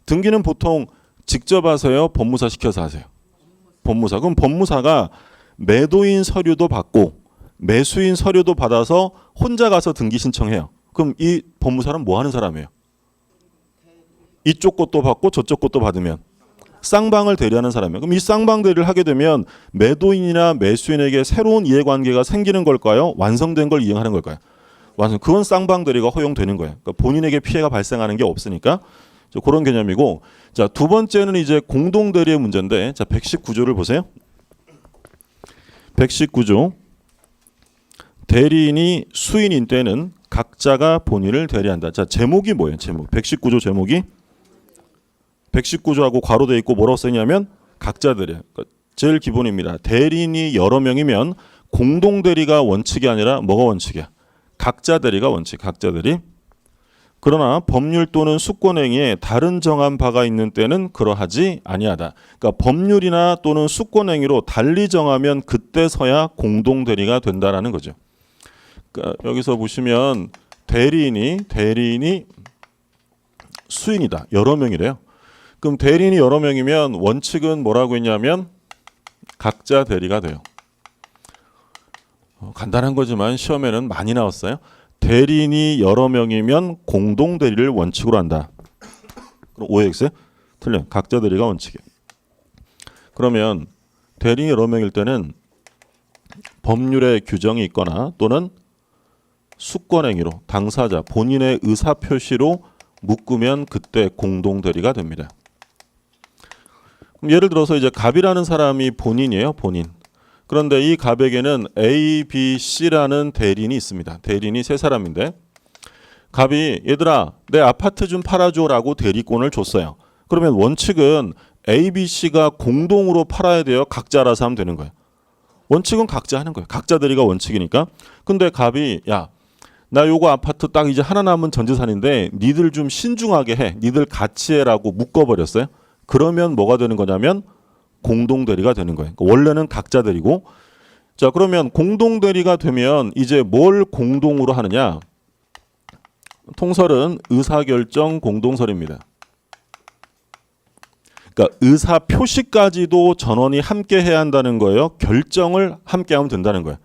등기는 보통 직접 하세요? 법무사 시켜서 하세요? 법무사. 그럼 법무사가 매도인 서류도 받고 매수인 서류도 받아서 혼자 가서 등기 신청해요. 그럼 이 법무사는 뭐 하는 사람이에요? 이쪽 것도 받고 저쪽 것도 받으면 쌍방을 대리하는 사람이에요. 그럼 이 쌍방 대리를 하게 되면 매도인이나 매수인에게 새로운 이해관계가 생기는 걸까요? 완성된 걸 이행하는 걸까요? 완성. 그건 쌍방대리가 허용되는 거예요. 그러니까 본인에게 피해가 발생하는 게 없으니까 그런 개념이고. 자, 두 번째는 이제 공동대리의 문제인데, 자 119조를 보세요. 119조. 대리인이 수인인 때는 각자가 본인을 대리한다. 자, 제목이 뭐예요? 제목. 119조 제목이 119조하고 괄호돼 있고 뭐라고 쓰냐면 각자 대리. 그러니까 제일 기본입니다. 대리인이 여러 명이면 공동 대리가 원칙이 아니라 뭐가 원칙이야? 각자 대리가 원칙. 각자 대리. 그러나 법률 또는 수권행위에 다른 정한 바가 있는 때는 그러하지 아니하다. 그러니까 법률이나 또는 수권행위로 달리 정하면 그때서야 공동 대리가 된다라는 거죠. 그러니까 여기서 보시면 대리인이 수인이다. 여러 명이래요. 그럼 대리인이 여러 명이면 원칙은 뭐라고 했냐면 각자 대리가 돼요. 간단한 거지만 시험에는 많이 나왔어요. 대리인이 여러 명이면 공동 대리를 원칙으로 한다. 그럼 OX 틀려. 각자 대리가 원칙이에요. 그러면 대리인이 여러 명일 때는 법률에 규정이 있거나 또는 수권행위로 당사자 본인의 의사 표시로 묶으면 그때 공동 대리가 됩니다. 그럼 예를 들어서 이제 갑이라는 사람이 본인이에요. 본인. 그런데 이 갑에게는 A, B, C라는 대리인이 있습니다. 대리인이 세 사람인데 갑이 얘들아 내 아파트 좀 팔아줘라고 대리권을 줬어요. 그러면 원칙은 A, B, C가 공동으로 팔아야 돼요. 각자 알아서 하면 되는 거예요. 원칙은 각자 하는 거예요. 각자 대리가 원칙이니까. 근데 갑이 야 나 요거 아파트 딱 이제 하나 남은 전재산인데 니들 좀 신중하게 해. 니들 같이 해라고 묶어버렸어요. 그러면 뭐가 되는 거냐면 공동 대리가 되는 거예요. 그러니까 원래는 각자 대리고. 자 그러면 공동 대리가 되면 이제 뭘 공동으로 하느냐. 통설은 의사결정 공동설입니다. 그러니까 의사 표시까지도 전원이 함께 해야 한다는 거예요. 결정을 함께 하면 된다는 거예요.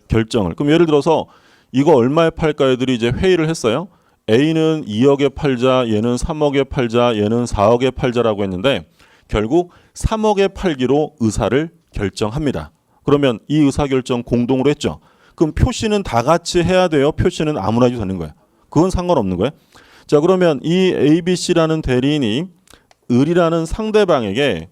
결정을. 그럼 예를 들어서 이거 얼마에 팔까 애들이 이제 회의를 했어요. A는 2억에 팔자, 얘는 3억에 팔자, 얘는 4억에 팔자라고 했는데 결국 3억에 팔기로 의사를 결정합니다. 그러면 이 의사결정 공동으로 했죠. 그럼 표시는 다 같이 해야 돼요. 표시는 아무나 해도 되는 거예요. 그건 상관없는 거예요. 자 그러면 이 ABC라는 대리인이 을이라는 상대방에게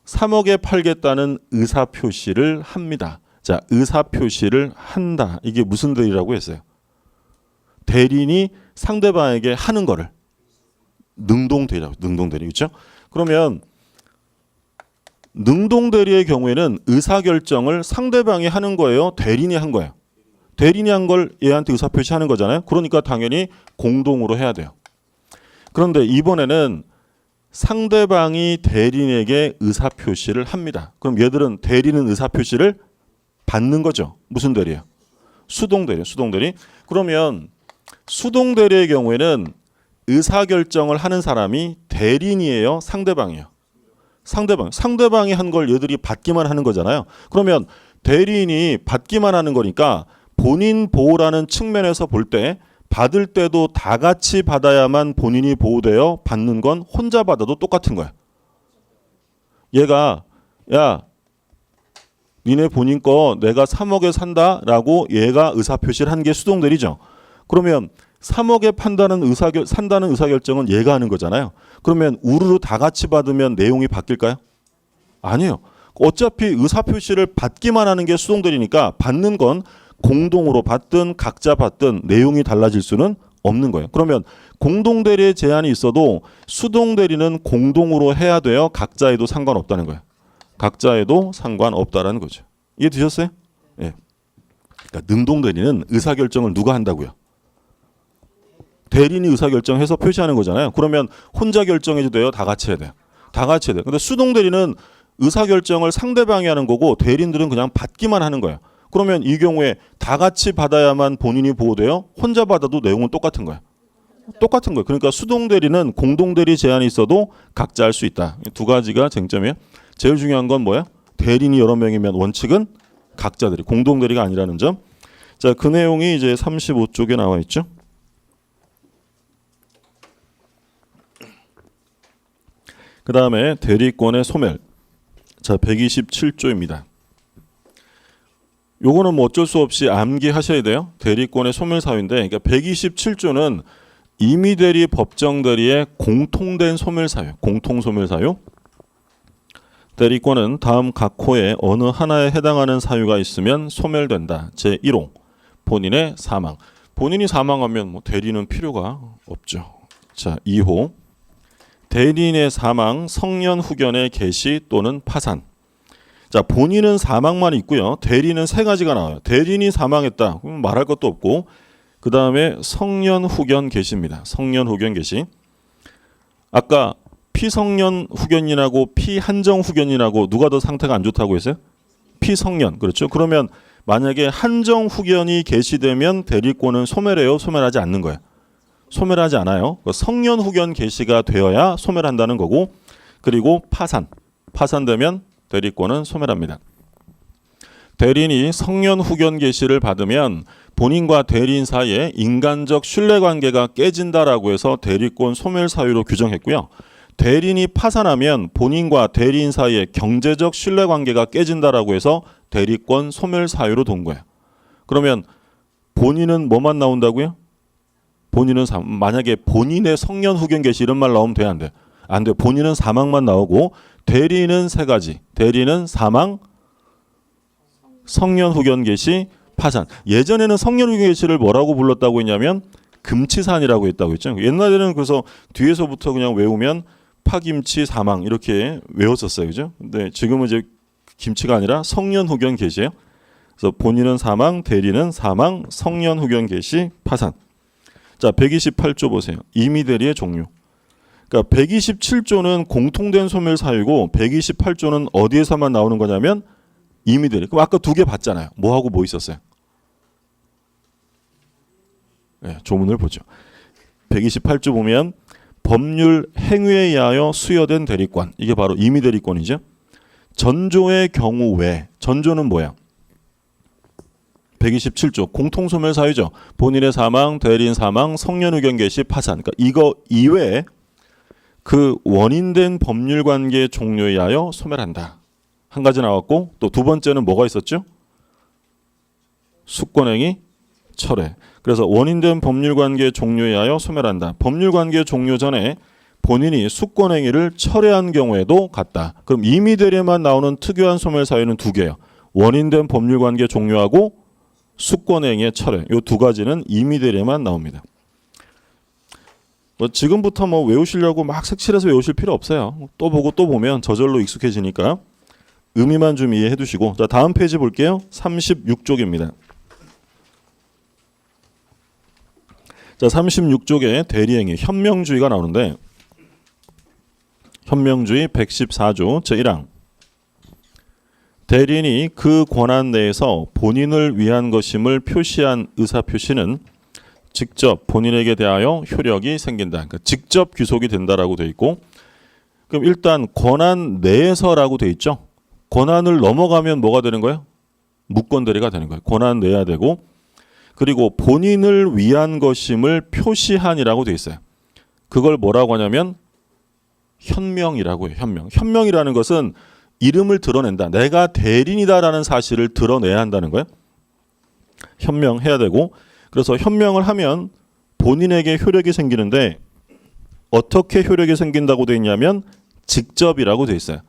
3억에 팔겠다는 의사표시를 합니다. 자, 의사표시를 한다. 이게 무슨 대리라고 했어요? 대리인이 상대방에게 하는 거를 능동대리라고. 능동대리. 그렇죠? 그러면 능동대리의 경우에는 의사결정을 상대방이 하는 거예요? 대리인이 한 거예요? 대리인이 한 걸 얘한테 의사표시하는 거잖아요. 그러니까 당연히 공동으로 해야 돼요. 그런데 이번에는 상대방이 대리인에게 의사표시를 합니다. 그럼 얘들은 대리는 의사표시를 받는 거죠. 무슨 대리예요? 수동대리. 수동대리. 그러면 수동대리의 경우에는 의사결정을 하는 사람이 대리인이에요? 상대방이에요? 상대방이 한 걸 얘들이 받기만 하는 거잖아요. 그러면 대리인이 받기만 하는 거니까 본인 보호라는 측면에서 볼 때 받을 때도 다 같이 받아야만 본인이 보호되어 받는 건 혼자 받아도 똑같은 거야. 얘가 야 니네 본인 거 내가 3억에 산다라고 얘가 의사표시를 한 게 수동대리죠. 그러면 3억에 산다는 의사결정은 얘가 하는 거잖아요. 그러면 우르르 다 같이 받으면 내용이 바뀔까요? 아니에요. 어차피 의사표시를 받기만 하는 게 수동대리니까 받는 건 공동으로 받든 각자 받든 내용이 달라질 수는 없는 거예요. 그러면 공동대리의 제한이 있어도 수동대리는 공동으로 해야 돼요. 각자에도 상관없다는 거예요. 각자에도 상관없다라는 거죠. 이해되셨어요? 예. 그러니까 능동대리는 의사결정을 누가 한다고요? 대리인이 의사결정해서 표시하는 거잖아요. 그러면 혼자 결정해도 돼요? 다 같이 해야 돼요? 다 같이 해야 돼요. 근데 수동대리는 의사결정을 상대방이 하는 거고 대리인들은 그냥 받기만 하는 거예요. 그러면 이 경우에 다 같이 받아야만 본인이 보호돼요? 혼자 받아도 내용은 똑같은 거예요. 똑같은 거예요. 그러니까 수동대리는 공동대리 제한이 있어도 각자 할 수 있다. 두 가지가 쟁점이에요. 제일 중요한 건 뭐야? 대리인이 여러 명이면 원칙은 각자 대리, 공동대리가 아니라는 점. 자, 그 내용이 이제 35쪽에 나와 있죠. 그 다음에 대리권의 소멸. 자, 127조입니다. 요거는 뭐 어쩔 수 없이 암기하셔야 돼요. 대리권의 소멸사유인데, 그러니까 127조는 임의대리, 법정대리의 공통된 소멸사유, 공통소멸사유. 대리권은 다음 각 호에 어느 하나에 해당하는 사유가 있으면 소멸된다. 제1호 본인의 사망. 본인이 사망하면 뭐 대리는 필요가 없죠. 자, 2호 대리인의 사망, 성년 후견의 개시 또는 파산. 자, 본인은 사망만 있고요. 대리는 세 가지가 나와요. 대리인이 사망했다. 그럼 말할 것도 없고, 그 다음에 성년 후견 개시입니다. 성년 후견 개시. 아까 피성년 후견인하고 피한정 후견인하고 누가 더 상태가 안 좋다고 했어요? 피성년. 그렇죠. 그러면 만약에 한정 후견이 개시되면 대리권은 소멸해요? 소멸하지 않는 거예요? 소멸하지 않아요. 성년 후견 개시가 되어야 소멸한다는 거고, 그리고 파산. 파산되면 대리권은 소멸합니다. 대리인이 성년 후견 개시를 받으면 본인과 대리인 사이에 인간적 신뢰관계가 깨진다라고 해서 대리권 소멸 사유로 규정했고요. 대리인이 파산하면 본인과 대리인 사이에 경제적 신뢰관계가 깨진다라고 해서 대리권 소멸 사유로 둔 거예요. 그러면 본인은 뭐만 나온다고요? 본인은 만약에 본인의 성년 후견 개시 이런 말 나오면 돼, 안 돼? 안 돼. 본인은 사망만 나오고 대리인은 세 가지. 대리인은 사망, 성년 후견 개시, 파산. 예전에는 성년 후견 개시를 뭐라고 불렀다고 했냐면 금치산이라고 했다고 했죠. 옛날에는 그래서 뒤에서부터 그냥 외우면 파김치 사망 이렇게 외웠었어요. 그죠? 근데 지금은 이제 김치가 아니라 성년 후견 개시예요. 그래서 본인은 사망, 대리는 사망, 성년 후견 개시, 파산. 자, 128조 보세요. 임의대리의 종류. 그러니까 127조는 공통된 소멸 사유고 128조는 어디에서만 나오는 거냐면 임의대리. 그럼 아까 두 개 봤잖아요. 뭐하고 뭐 있었어요? 네, 조문을 보죠. 128조 보면 법률 행위에 의하여 수여된 대리권. 이게 바로 임의대리권이죠. 전조의 경우 외. 전조는 뭐야? 127조 공통소멸 사유죠. 본인의 사망, 대리인 사망, 성년 후견 개시, 파산. 그러니까 이거 이외에 그 원인된 법률관계 종료에 의하여 소멸한다. 한 가지 나왔고 또 두 번째는 뭐가 있었죠? 수권행위 철회. 그래서 원인된 법률관계 종료에 의하여 소멸한다. 법률관계 종료 전에 본인이 수권행위를 철회한 경우에도 같다. 그럼 임의대리에만 나오는 특유한 소멸 사유는 두 개예요. 원인된 법률관계 종료하고 수권행위의 철회. 이 두 가지는 임의대리에만 나옵니다. 뭐 지금부터 뭐 외우시려고 막 색칠해서 외우실 필요 없어요. 또 보고 또 보면 저절로 익숙해지니까 의미만 좀 이해해 두시고. 자, 다음 페이지 볼게요. 36쪽입니다. 자, 36쪽에 대리행위 현명주의가 나오는데 현명주의 114조 제1항 대리인이 그 권한 내에서 본인을 위한 것임을 표시한 의사표시는 직접 본인에게 대하여 효력이 생긴다. 그러니까 직접 귀속이 된다라고 돼 있고, 그럼 일단 권한 내에서라고 돼 있죠. 권한을 넘어가면 뭐가 되는 거예요? 무권대리가 되는 거예요. 권한 내야 되고, 그리고 본인을 위한 것임을 표시한이라고 돼 있어요. 그걸 뭐라고 하냐면 현명이라고 해요. 현명. 현명이라는 것은 이름을 드러낸다. 내가 대리인이다라는 사실을 드러내야 한다는 거예요. 현명해야 되고, 그래서 현명을 하면 본인에게 효력이 생기는데 어떻게 효력이 생긴다고 돼 있냐면 직접이라고 돼 있어요.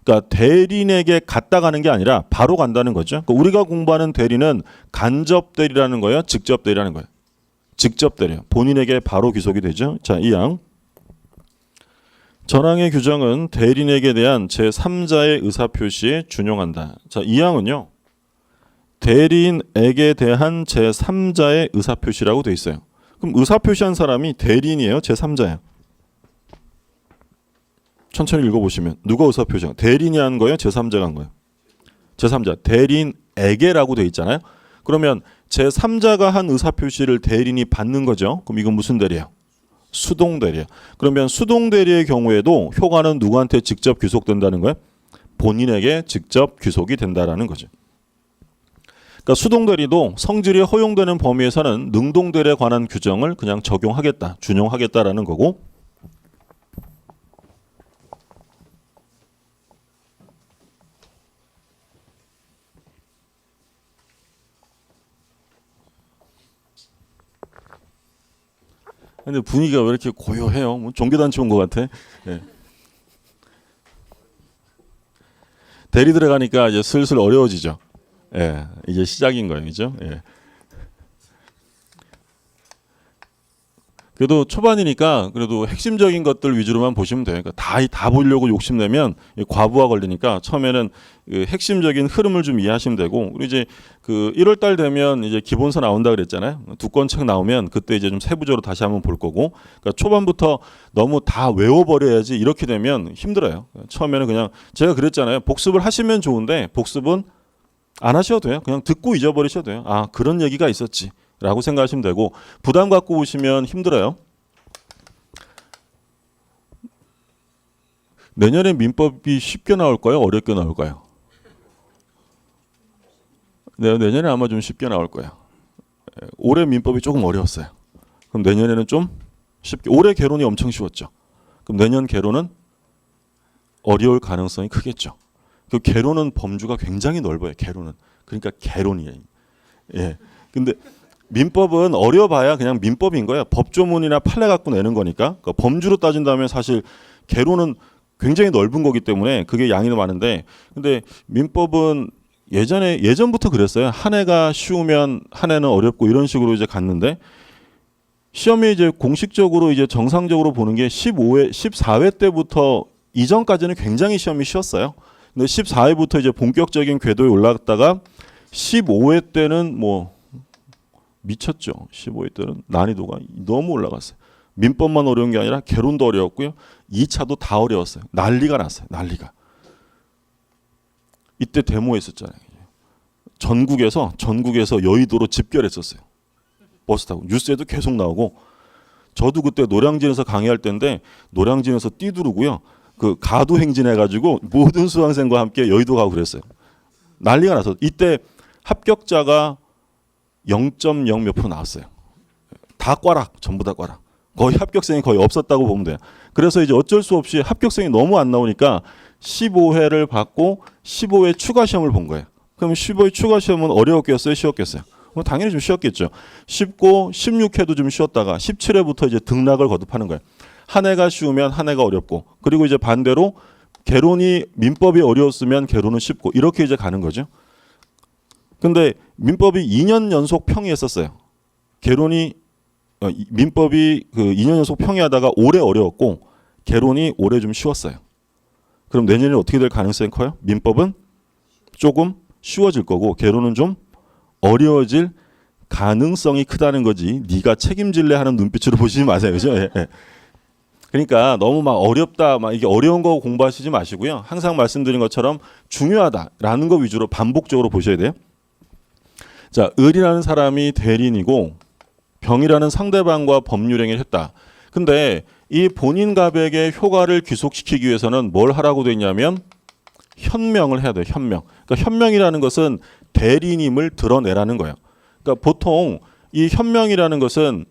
그러니까 대리인에게 갔다 가는 게 아니라 바로 간다는 거죠. 그러니까 우리가 공부하는 대리는 간접 대리라는 거예요, 직접 대리라는 거예요. 직접 대리요. 본인에게 바로 귀속이 되죠. 자, 2항. 전항의 규정은 대리인에게 대한 제3자의 의사표시에 준용한다. 자, 2항은요. 대리인에게 대한 제3자의 의사표시라고 돼 있어요. 그럼 의사표시한 사람이 대리인이에요? 제3자예요? 천천히 읽어보시면 누가 의사표시한 대리인이 한 거예요? 제3자가 한 거예요? 제3자. 대리인에게라고 돼 있잖아요. 그러면 제3자가 한 의사표시를 대리인이 받는 거죠. 그럼 이건 무슨 대리예요? 수동대리예요. 그러면 수동대리의 경우에도 효과는 누구한테 직접 귀속된다는 거예요? 본인에게 직접 귀속이 된다라는 거죠. 그러니까 수동대리도 성질이 허용되는 범위에서는 능동대리에 관한 규정을 그냥 적용하겠다, 준용하겠다라는 거고, 근데 분위기가 왜 이렇게 고요해요? 뭐 종교단체 온 것 같아. 예. 대리 들어가니까 이제 슬슬 어려워지죠. 예, 이제 시작인 거예요, 그죠? 예. 그래도 초반이니까 그래도 핵심적인 것들 위주로만 보시면 돼요. 그러니까 다 보려고 욕심내면 과부하 걸리니까 처음에는 그 핵심적인 흐름을 좀 이해하시면 되고, 그리고 이제 그 1월 달 되면 이제 기본서 나온다 그랬잖아요. 두 권 책 나오면 그때 이제 좀 세부적으로 다시 한번 볼 거고, 그러니까 초반부터 너무 다 외워버려야지 이렇게 되면 힘들어요. 처음에는 그냥 제가 그랬잖아요. 복습을 하시면 좋은데 복습은 안 하셔도 돼요. 그냥 듣고 잊어버리셔도 돼요. 아, 그런 얘기가 있었지 라고 생각하시면 되고, 부담 갖고 오시면 힘들어요. 내년에 민법이 쉽게 나올까요? 어렵게 나올까요? 네, 내년에 아마 좀 쉽게 나올 거예요. 올해 민법이 조금 어려웠어요. 그럼 내년에는 좀 쉽게. 올해 개론이 엄청 쉬웠죠. 그럼 내년 개론은 어려울 가능성이 크겠죠. 그 개론은 범주가 굉장히 넓어요. 개론은. 그러니까 개론이에요. 예. 근데 민법은 어려봐야 그냥 민법인 거예요. 법조문이나 판례 갖고 내는 거니까. 그러니까 범주로 따진다면 사실 개론은 굉장히 넓은 거기 때문에 그게 양이 많은데, 근데 민법은 예전부터 그랬어요. 한 해가 쉬우면 한 해는 어렵고 이런 식으로 이제 갔는데, 시험이 이제 공식적으로 이제 정상적으로 보는 게 14회 때부터 이전까지는 굉장히 시험이 쉬웠어요. 근데 14회부터 이제 본격적인 궤도에 올라갔다가 15회 때는 뭐 미쳤죠. 15회 때는 난이도가 너무 올라갔어요. 민법만 어려운 게 아니라 개론도 어려웠고요. 2차도 다 어려웠어요. 난리가 났어요. 난리가. 이때 데모했었잖아요. 전국에서 여의도로 집결했었어요. 버스 타고. 뉴스에도 계속 나오고. 저도 그때 노량진에서 강의할 때인데 노량진에서 띠두르고요. 그 가도 행진해가지고 모든 수강생과 함께 여의도 가고 그랬어요. 난리가 나서 이때 합격자가 0.0 몇 프로 나왔어요. 다 꽈락, 전부 다 꽈락. 거의 합격생이 거의 없었다고 보면 돼요. 그래서 이제 어쩔 수 없이 합격생이 너무 안 나오니까 15회를 받고 15회 추가 시험을 본 거예요. 그럼 15회 추가 시험은 어려웠겠어요? 쉬웠겠어요? 당연히 좀 쉬웠겠죠. 쉽고 16회도 좀 쉬었다가 17회부터 이제 등락을 거듭하는 거예요. 한 해가 쉬우면 한 해가 어렵고, 그리고 이제 반대로 개론이 민법이 어려웠으면 개론은 쉽고, 이렇게 이제 가는 거죠. 근데 민법이 2년 연속 평이했었어요. 개론이 민법이 그 2년 연속 평이하다가 올해 어려웠고 개론이 올해 좀 쉬웠어요. 그럼 내년에 어떻게 될 가능성이 커요? 민법은 조금 쉬워질 거고 개론은 좀 어려워질 가능성이 크다는 거지. 네가 책임질래 하는 눈빛으로 보시지 마세요. 그죠? 예. 그러니까 너무 막 어렵다, 막 이게 어려운 거 공부하시지 마시고요. 항상 말씀드린 것처럼 중요하다라는 거 위주로 반복적으로 보셔야 돼요. 자, 을이라는 사람이 대리인이고 병이라는 상대방과 법률행위를 했다. 근데 이 본인 갑에게 효과를 귀속시키기 위해서는 뭘 하라고 돼 있냐면 현명을 해야 돼요. 현명. 그러니까 현명이라는 것은 대리인임을 드러내라는 거예요. 그러니까 보통 이 현명이라는 것은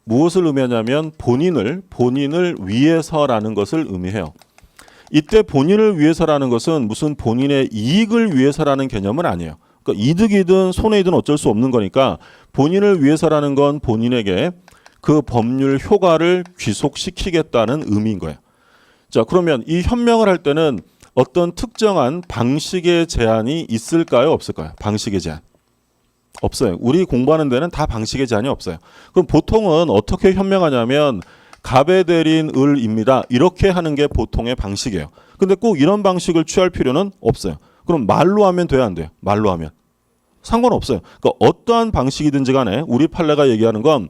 무엇을 의미하냐면 본인을 위해서라는 것을 의미해요. 이때 본인을 위해서라는 것은 무슨 본인의 이익을 위해서라는 개념은 아니에요. 그러니까 이득이든 손해이든 어쩔 수 없는 거니까 본인을 위해서라는 건 본인에게 그 법률 효과를 귀속시키겠다는 의미인 거예요. 자, 그러면 이 현명을 할 때는 어떤 특정한 방식의 제한이 있을까요? 없을까요? 방식의 제한. 없어요. 우리 공부하는 데는 다 방식의 제한이 없어요. 그럼 보통은 어떻게 현명하냐면 갑의 대리인 을입니다. 이렇게 하는 게 보통의 방식이에요. 근데 꼭 이런 방식을 취할 필요는 없어요. 그럼 말로 하면 돼야 안 돼요? 말로 하면. 상관없어요. 그러니까 어떠한 방식이든지 간에 우리 판례가 얘기하는 건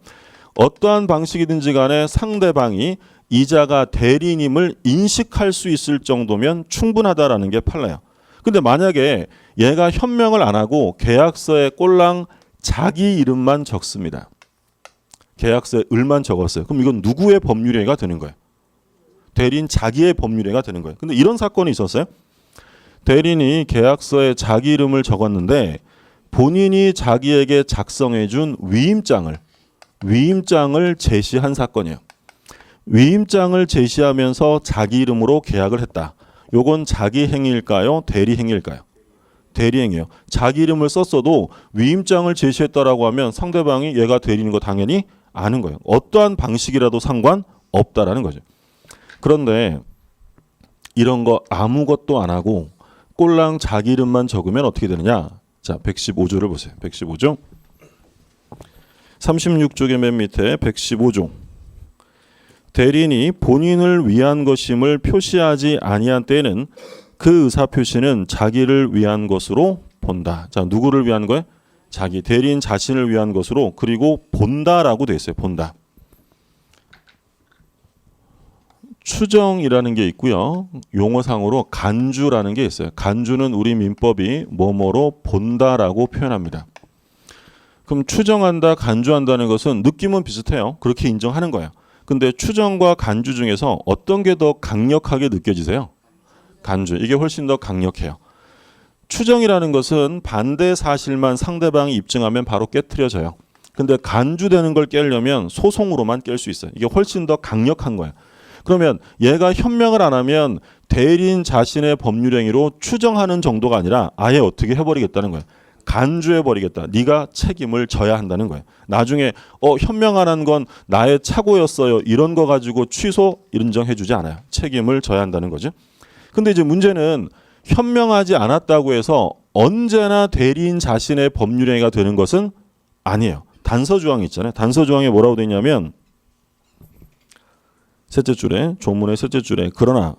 어떠한 방식이든지 간에 상대방이 이자가 대리인임을 인식할 수 있을 정도면 충분하다라는 게 판례예요. 근데 만약에 얘가 현명을 안 하고 계약서에 꼴랑 자기 이름만 적습니다. 계약서에 을만 적었어요. 그럼 이건 누구의 법률행위가 되는 거예요? 대리인 자기의 법률행위가 되는 거예요. 근데 이런 사건이 있었어요. 대리인이 계약서에 자기 이름을 적었는데 본인이 자기에게 작성해 준 위임장을 제시한 사건이에요. 위임장을 제시하면서 자기 이름으로 계약을 했다. 요건 자기 행위일까요? 대리 행위일까요? 대리 행위예요. 자기 이름을 썼어도 위임장을 제시했다라고 하면 상대방이 얘가 대리인 거 당연히 아는 거예요. 어떠한 방식이라도 상관없다라는 거죠. 그런데 이런 거 아무것도 안 하고 꼴랑 자기 이름만 적으면 어떻게 되느냐? 자, 115조를 보세요. 115조. 36쪽의 맨 밑에 115조. 대리인이 본인을 위한 것임을 표시하지 아니한 때에는 그 의사 표시는 자기를 위한 것으로 본다. 자, 누구를 위한 거예요? 자기 대리인 자신을 위한 것으로, 그리고 본다라고 돼 있어요. 본다. 추정이라는 게 있고요. 용어상으로 간주라는 게 있어요. 간주는 우리 민법이 뭐뭐로 본다라고 표현합니다. 그럼 추정한다, 간주한다는 것은 느낌은 비슷해요. 그렇게 인정하는 거예요. 근데 추정과 간주 중에서 어떤 게 더 강력하게 느껴지세요? 간주. 이게 훨씬 더 강력해요. 추정이라는 것은 반대 사실만 상대방이 입증하면 바로 깨트려져요. 근데 간주되는 걸 깨려면 소송으로만 깰 수 있어요. 이게 훨씬 더 강력한 거예요. 그러면 얘가 현명을 안 하면 대리인 자신의 법률행위로 추정하는 정도가 아니라 아예 어떻게 해버리겠다는 거예요. 간주해버리겠다. 네가 책임을 져야 한다는 거예요. 나중에 현명 안 한 건 나의 착오였어요. 이런 거 가지고 취소 인정해주지 않아요. 책임을 져야 한다는 거죠. 근데 이제 문제는 현명하지 않았다고 해서 언제나 대리인 자신의 법률행위가 되는 것은 아니에요. 단서조항이 있잖아요. 단서조항에 뭐라고 되어 있냐면 셋째 줄에, 조문의 셋째 줄에, 그러나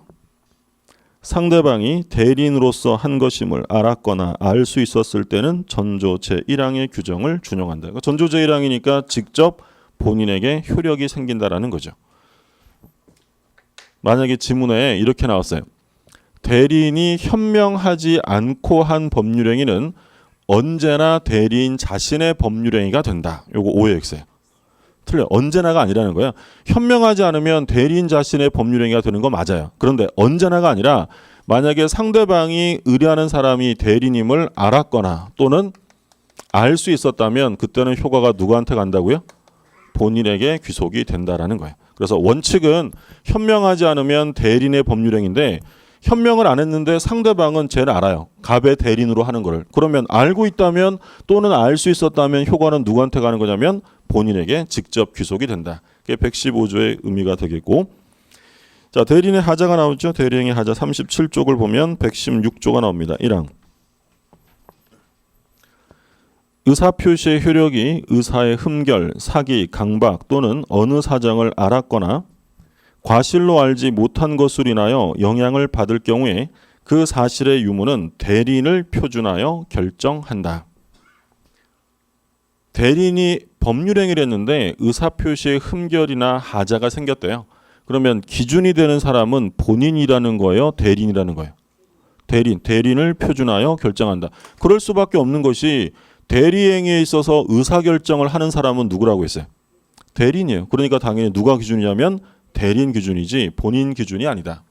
상대방이 대리인으로서 한 것임을 알았거나 알 수 있었을 때는 전조 제1항의 규정을 준용한다. 그러니까 전조 제1항이니까 직접 본인에게 효력이 생긴다라는 거죠. 만약에 지문에 이렇게 나왔어요. 대리인이 현명하지 않고 한 법률행위는 언제나 대리인 자신의 법률행위가 된다. 요거 OX예요. 틀려요. 언제나가 아니라는 거예요. 현명하지 않으면 대리인 자신의 법률행위가 되는 거 맞아요. 그런데 언제나가 아니라 만약에 상대방이 의뢰하는 사람이 대리인임을 알았거나 또는 알 수 있었다면 그때는 효과가 누구한테 간다고요? 본인에게 귀속이 된다라는 거예요. 그래서 원칙은 현명하지 않으면 대리인의 법률행위인데 현명을 안 했는데 상대방은 쟤를 알아요. 갑의 대리인으로 하는 거를. 그러면 알고 있다면 또는 알 수 있었다면 효과는 누구한테 가는 거냐면 본인에게 직접 귀속이 된다. 그게 115조의 의미가 되겠고, 자, 대리인의 하자가 나오죠. 대리인의 하자 37쪽을 보면 116조가 나옵니다. 1항. 의사표시의 효력이 의사의 흠결, 사기, 강박 또는 어느 사정을 알았거나 과실로 알지 못한 것으로 인하여 영향을 받을 경우에 그 사실의 유무는 대리인을 표준하여 결정한다. 대리인이 법률행위를 했는데 의사표시의 흠결이나 하자가 생겼대요. 그러면 기준이 되는 사람은 본인이라는 거예요? 대리인이라는 거예요? 대리인을 표준하여 결정한다. 그럴 수밖에 없는 것이 대리행위에 있어서 의사결정을 하는 사람은 누구라고 했어요? 대리인이에요. 그러니까 당연히 누가 기준이냐면 대리인 기준이지 본인 기준이 아니다.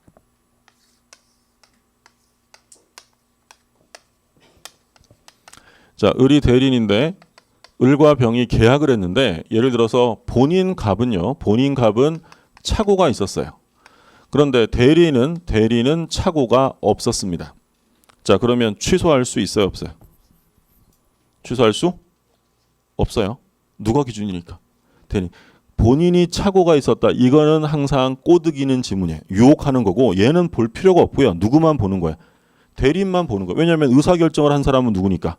자, 을이 대리인인데 을과 병이 계약을 했는데 예를 들어서 본인 갑은 착오가 있었어요. 그런데 대리인은 착오가 없었습니다. 자, 그러면 취소할 수 있어요, 없어요? 취소할 수 없어요. 누가 기준이니까? 대리인. 본인이 착오가 있었다. 이거는 항상 꼬드기는 지문이에요. 유혹하는 거고 얘는 볼 필요가 없고요. 누구만 보는 거예요? 대리인만 보는 거예요. 왜냐하면 의사결정을 한 사람은 누구니까?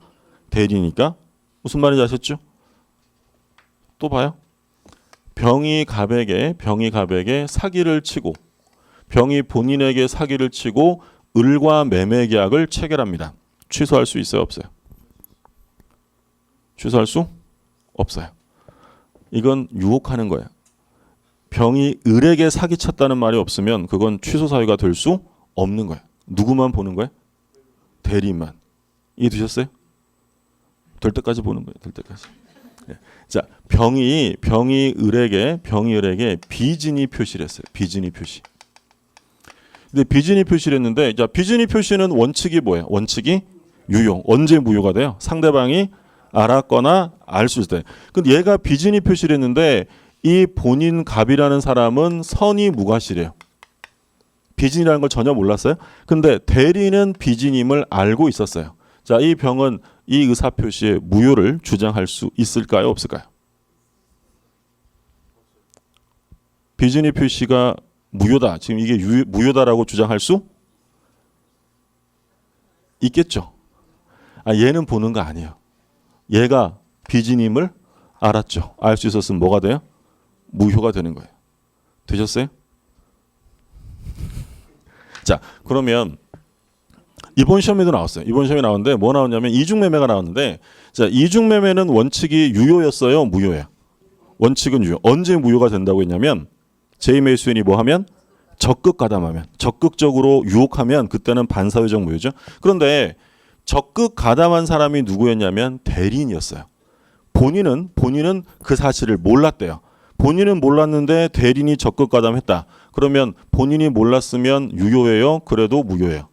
대리니까. 무슨 말인지 아셨죠? 또 봐요. 병이 갑에게 사기를 치고 병이 본인에게 사기를 치고 을과 매매 계약을 체결합니다. 취소할 수 있어요, 없어요? 취소할 수 없어요. 이건 유혹하는 거예요. 병이 을에게 사기쳤다는 말이 없으면 그건 취소 사유가 될 수 없는 거예요. 누구만 보는 거예요? 대리인만. 이해되셨어요? 될 때까지 보는 거예요. 될 때까지. 자, 병이 을에게 비진이 표시를 했어요. 비진이 표시. 근데 비진이 표시를 했는데, 자, 비진이 표시는 원칙이 뭐예요? 원칙이 유효. 언제 무효가 돼요? 상대방이 알았거나 알 수 있을 때. 근데 얘가 비진이 표시를 했는데 이 본인 갑이라는 사람은 선이 무과실이에요. 비진이라는 걸 전혀 몰랐어요. 근데 대리는 비진임을 알고 있었어요. 자, 이 병은 이 의사표시의 무효를 주장할 수 있을까요? 없을까요? 비진이 표시가 무효다. 지금 이게 무효다라고 주장할 수 있겠죠. 얘는 보는 거 아니에요. 얘가 비진임을 알았죠. 알 수 있었으면 뭐가 돼요? 무효가 되는 거예요. 되셨어요? 자, 그러면 이번 시험에도 나왔어요. 이번 시험에 나왔는데 뭐 나왔냐면 이중매매가 나왔는데, 자, 이중매매는 원칙이 유효였어요, 무효예요? 원칙은 유효. 언제 무효가 된다고 했냐면 제2매수인이 뭐 하면? 적극 가담하면, 적극적으로 유혹하면 그때는 반사회적 무효죠. 그런데 적극 가담한 사람이 누구였냐면 대리인이었어요. 본인은 그 사실을 몰랐대요. 본인은 몰랐는데 대리인이 적극 가담했다. 그러면 본인이 몰랐으면 유효예요? 그래도 무효예요?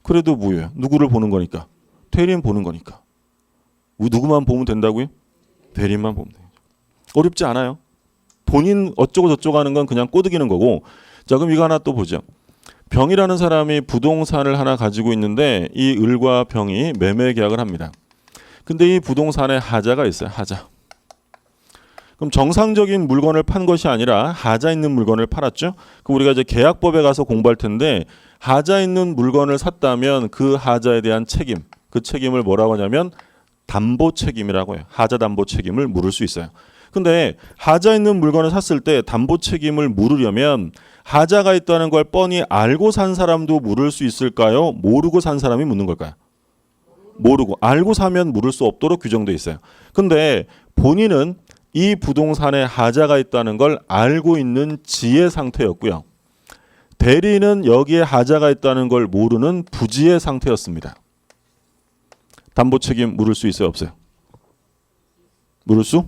그래도 무효예요. 누구를 보는 거니까? 대리인 보는 거니까. 누구만 보면 된다고요? 대리인만 보면 돼요. 어렵지 않아요. 본인 어쩌고 저쩌고 하는 건 그냥 꼬드기는 거고. 자, 그럼 이거 하나 또 보죠. 병이라는 사람이 부동산을 하나 가지고 있는데 이 을과 병이 매매 계약을 합니다. 근데 이 부동산에 하자가 있어요. 하자. 그럼 정상적인 물건을 판 것이 아니라 하자 있는 물건을 팔았죠. 그럼 우리가 이제 계약법에 가서 공부할 텐데, 하자 있는 물건을 샀다면 그 하자에 대한 책임, 그 책임을 뭐라고 하냐면 담보 책임이라고 해요. 하자 담보 책임을 물을 수 있어요. 근데 하자 있는 물건을 샀을 때 담보 책임을 물으려면 하자가 있다는 걸 뻔히 알고 산 사람도 물을 수 있을까요? 모르고 산 사람이 묻는 걸까요? 모르고. 알고 사면 물을 수 없도록 규정돼 있어요. 근데 본인은 이 부동산에 하자가 있다는 걸 알고 있는 지의 상태였고요. 대리는 여기에 하자가 있다는 걸 모르는 부지의 상태였습니다. 담보 책임 물을 수 있어요, 없어요? 물을 수?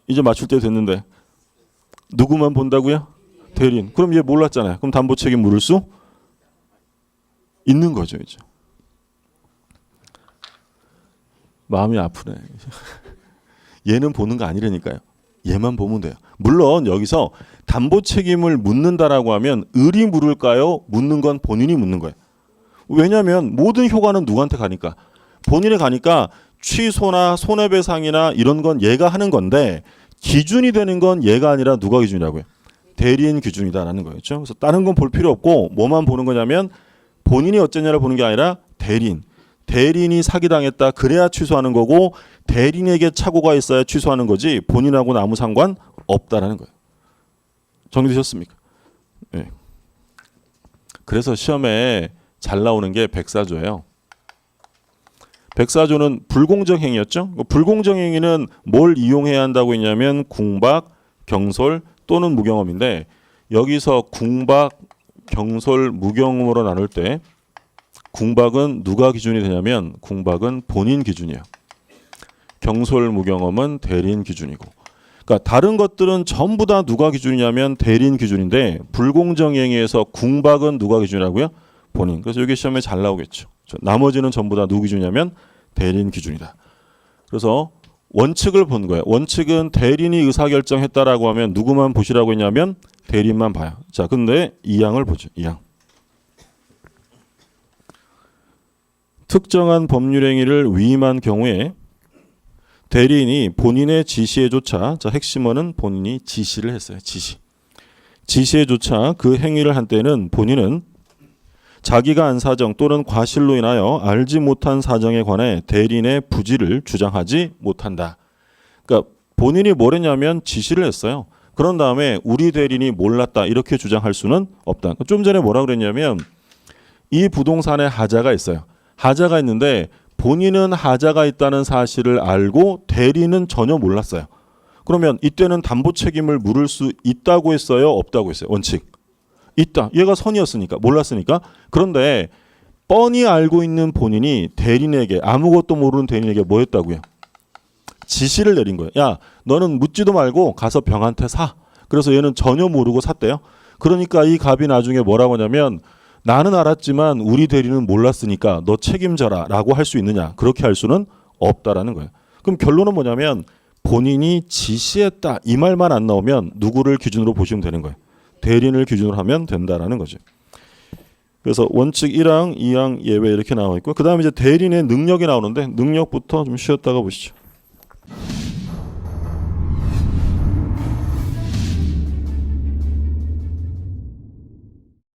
이제 맞출 때 됐는데 누구만 본다고요? 대리인. 그럼 얘 몰랐잖아요. 그럼 담보 책임 물을 수 있는 거죠, 이제. 마음이 아프네. 얘는 보는 거 아니라니까요. 얘만 보면 돼요. 물론 여기서 담보 책임을 묻는다라고 하면 을이 물을까요? 묻는 건 본인이 묻는 거예요. 왜냐하면 모든 효과는 누구한테 가니까? 본인에 가니까 취소나 손해배상이나 이런 건 얘가 하는 건데 기준이 되는 건 얘가 아니라 누가 기준이라고요? 대리인 기준이다라는 거였죠. 그래서 다른 건 볼 필요 없고 뭐만 보는 거냐면 본인이 어쩌냐를 보는 게 아니라 대리인이 사기당했다 그래야 취소하는 거고, 대리인에게 착오가 있어야 취소하는 거지 본인하고는 아무 상관 없다라는 거예요. 정리되셨습니까? 네. 그래서 시험에 잘 나오는 게 백사조예요. 백사조는 불공정 행위였죠. 불공정 행위는 뭘 이용해야 한다고 했냐면 궁박, 경솔 또는 무경험인데, 여기서 궁박, 경솔, 무경험으로 나눌 때 궁박은 누가 기준이 되냐면 궁박은 본인 기준이에요. 경솔, 무경험은 대리인 기준이고. 그러니까 다른 것들은 전부 다 누가 기준이냐면 대리인 기준인데, 불공정 행위에서 궁박은 누가 기준이라고요? 본인. 그래서 여기 시험에 잘 나오겠죠. 나머지는 전부 다 누구 기준이냐면 대리인 기준이다. 그래서 원칙을 본 거예요. 원칙은 대리인이 의사결정했다라고 하면 누구만 보시라고 했냐면 대리인만 봐요. 자, 근데 2항을 보죠. 2항. 특정한 법률 행위를 위임한 경우에 대리인이 본인의 지시에조차, 자, 핵심어는 본인이 지시를 했어요. 지시에조차 그 행위를 한 때는 본인은 자기가 안 사정 또는 과실로 인하여 알지 못한 사정에 관해 대리인의 부지를 주장하지 못한다. 그러니까 본인이 뭘 했냐면 지시를 했어요. 그런 다음에 우리 대리인이 몰랐다 이렇게 주장할 수는 없다. 좀 전에 뭐라 그랬냐면 이 부동산에 하자가 있어요. 하자가 있는데 본인은 하자가 있다는 사실을 알고 대리인은 전혀 몰랐어요. 그러면 이때는 담보 책임을 물을 수 있다고 했어요? 없다고 했어요? 원칙. 있다. 얘가 선이었으니까, 몰랐으니까. 그런데 뻔히 알고 있는 본인이 대리인에게, 아무것도 모르는 대리인에게 뭐 했다고요? 지시를 내린 거예요. 야, 너는 묻지도 말고 가서 병한테 사. 그래서 얘는 전혀 모르고 샀대요. 그러니까 이 갑이 나중에 뭐라고 하냐면 나는 알았지만 우리 대리는 몰랐으니까 너 책임져라 라고 할 수 있느냐. 그렇게 할 수는 없다라는 거예요. 그럼 결론은 뭐냐면 본인이 지시했다 이 말만 안 나오면 누구를 기준으로 보시면 되는 거예요. 대리인을 기준으로 하면 된다라는 거죠. 그래서 원칙 1항, 2항 예외 이렇게 나와 있고, 그 다음에 이제 대리인의 능력이 나오는데 능력부터 좀 쉬었다가 보시죠.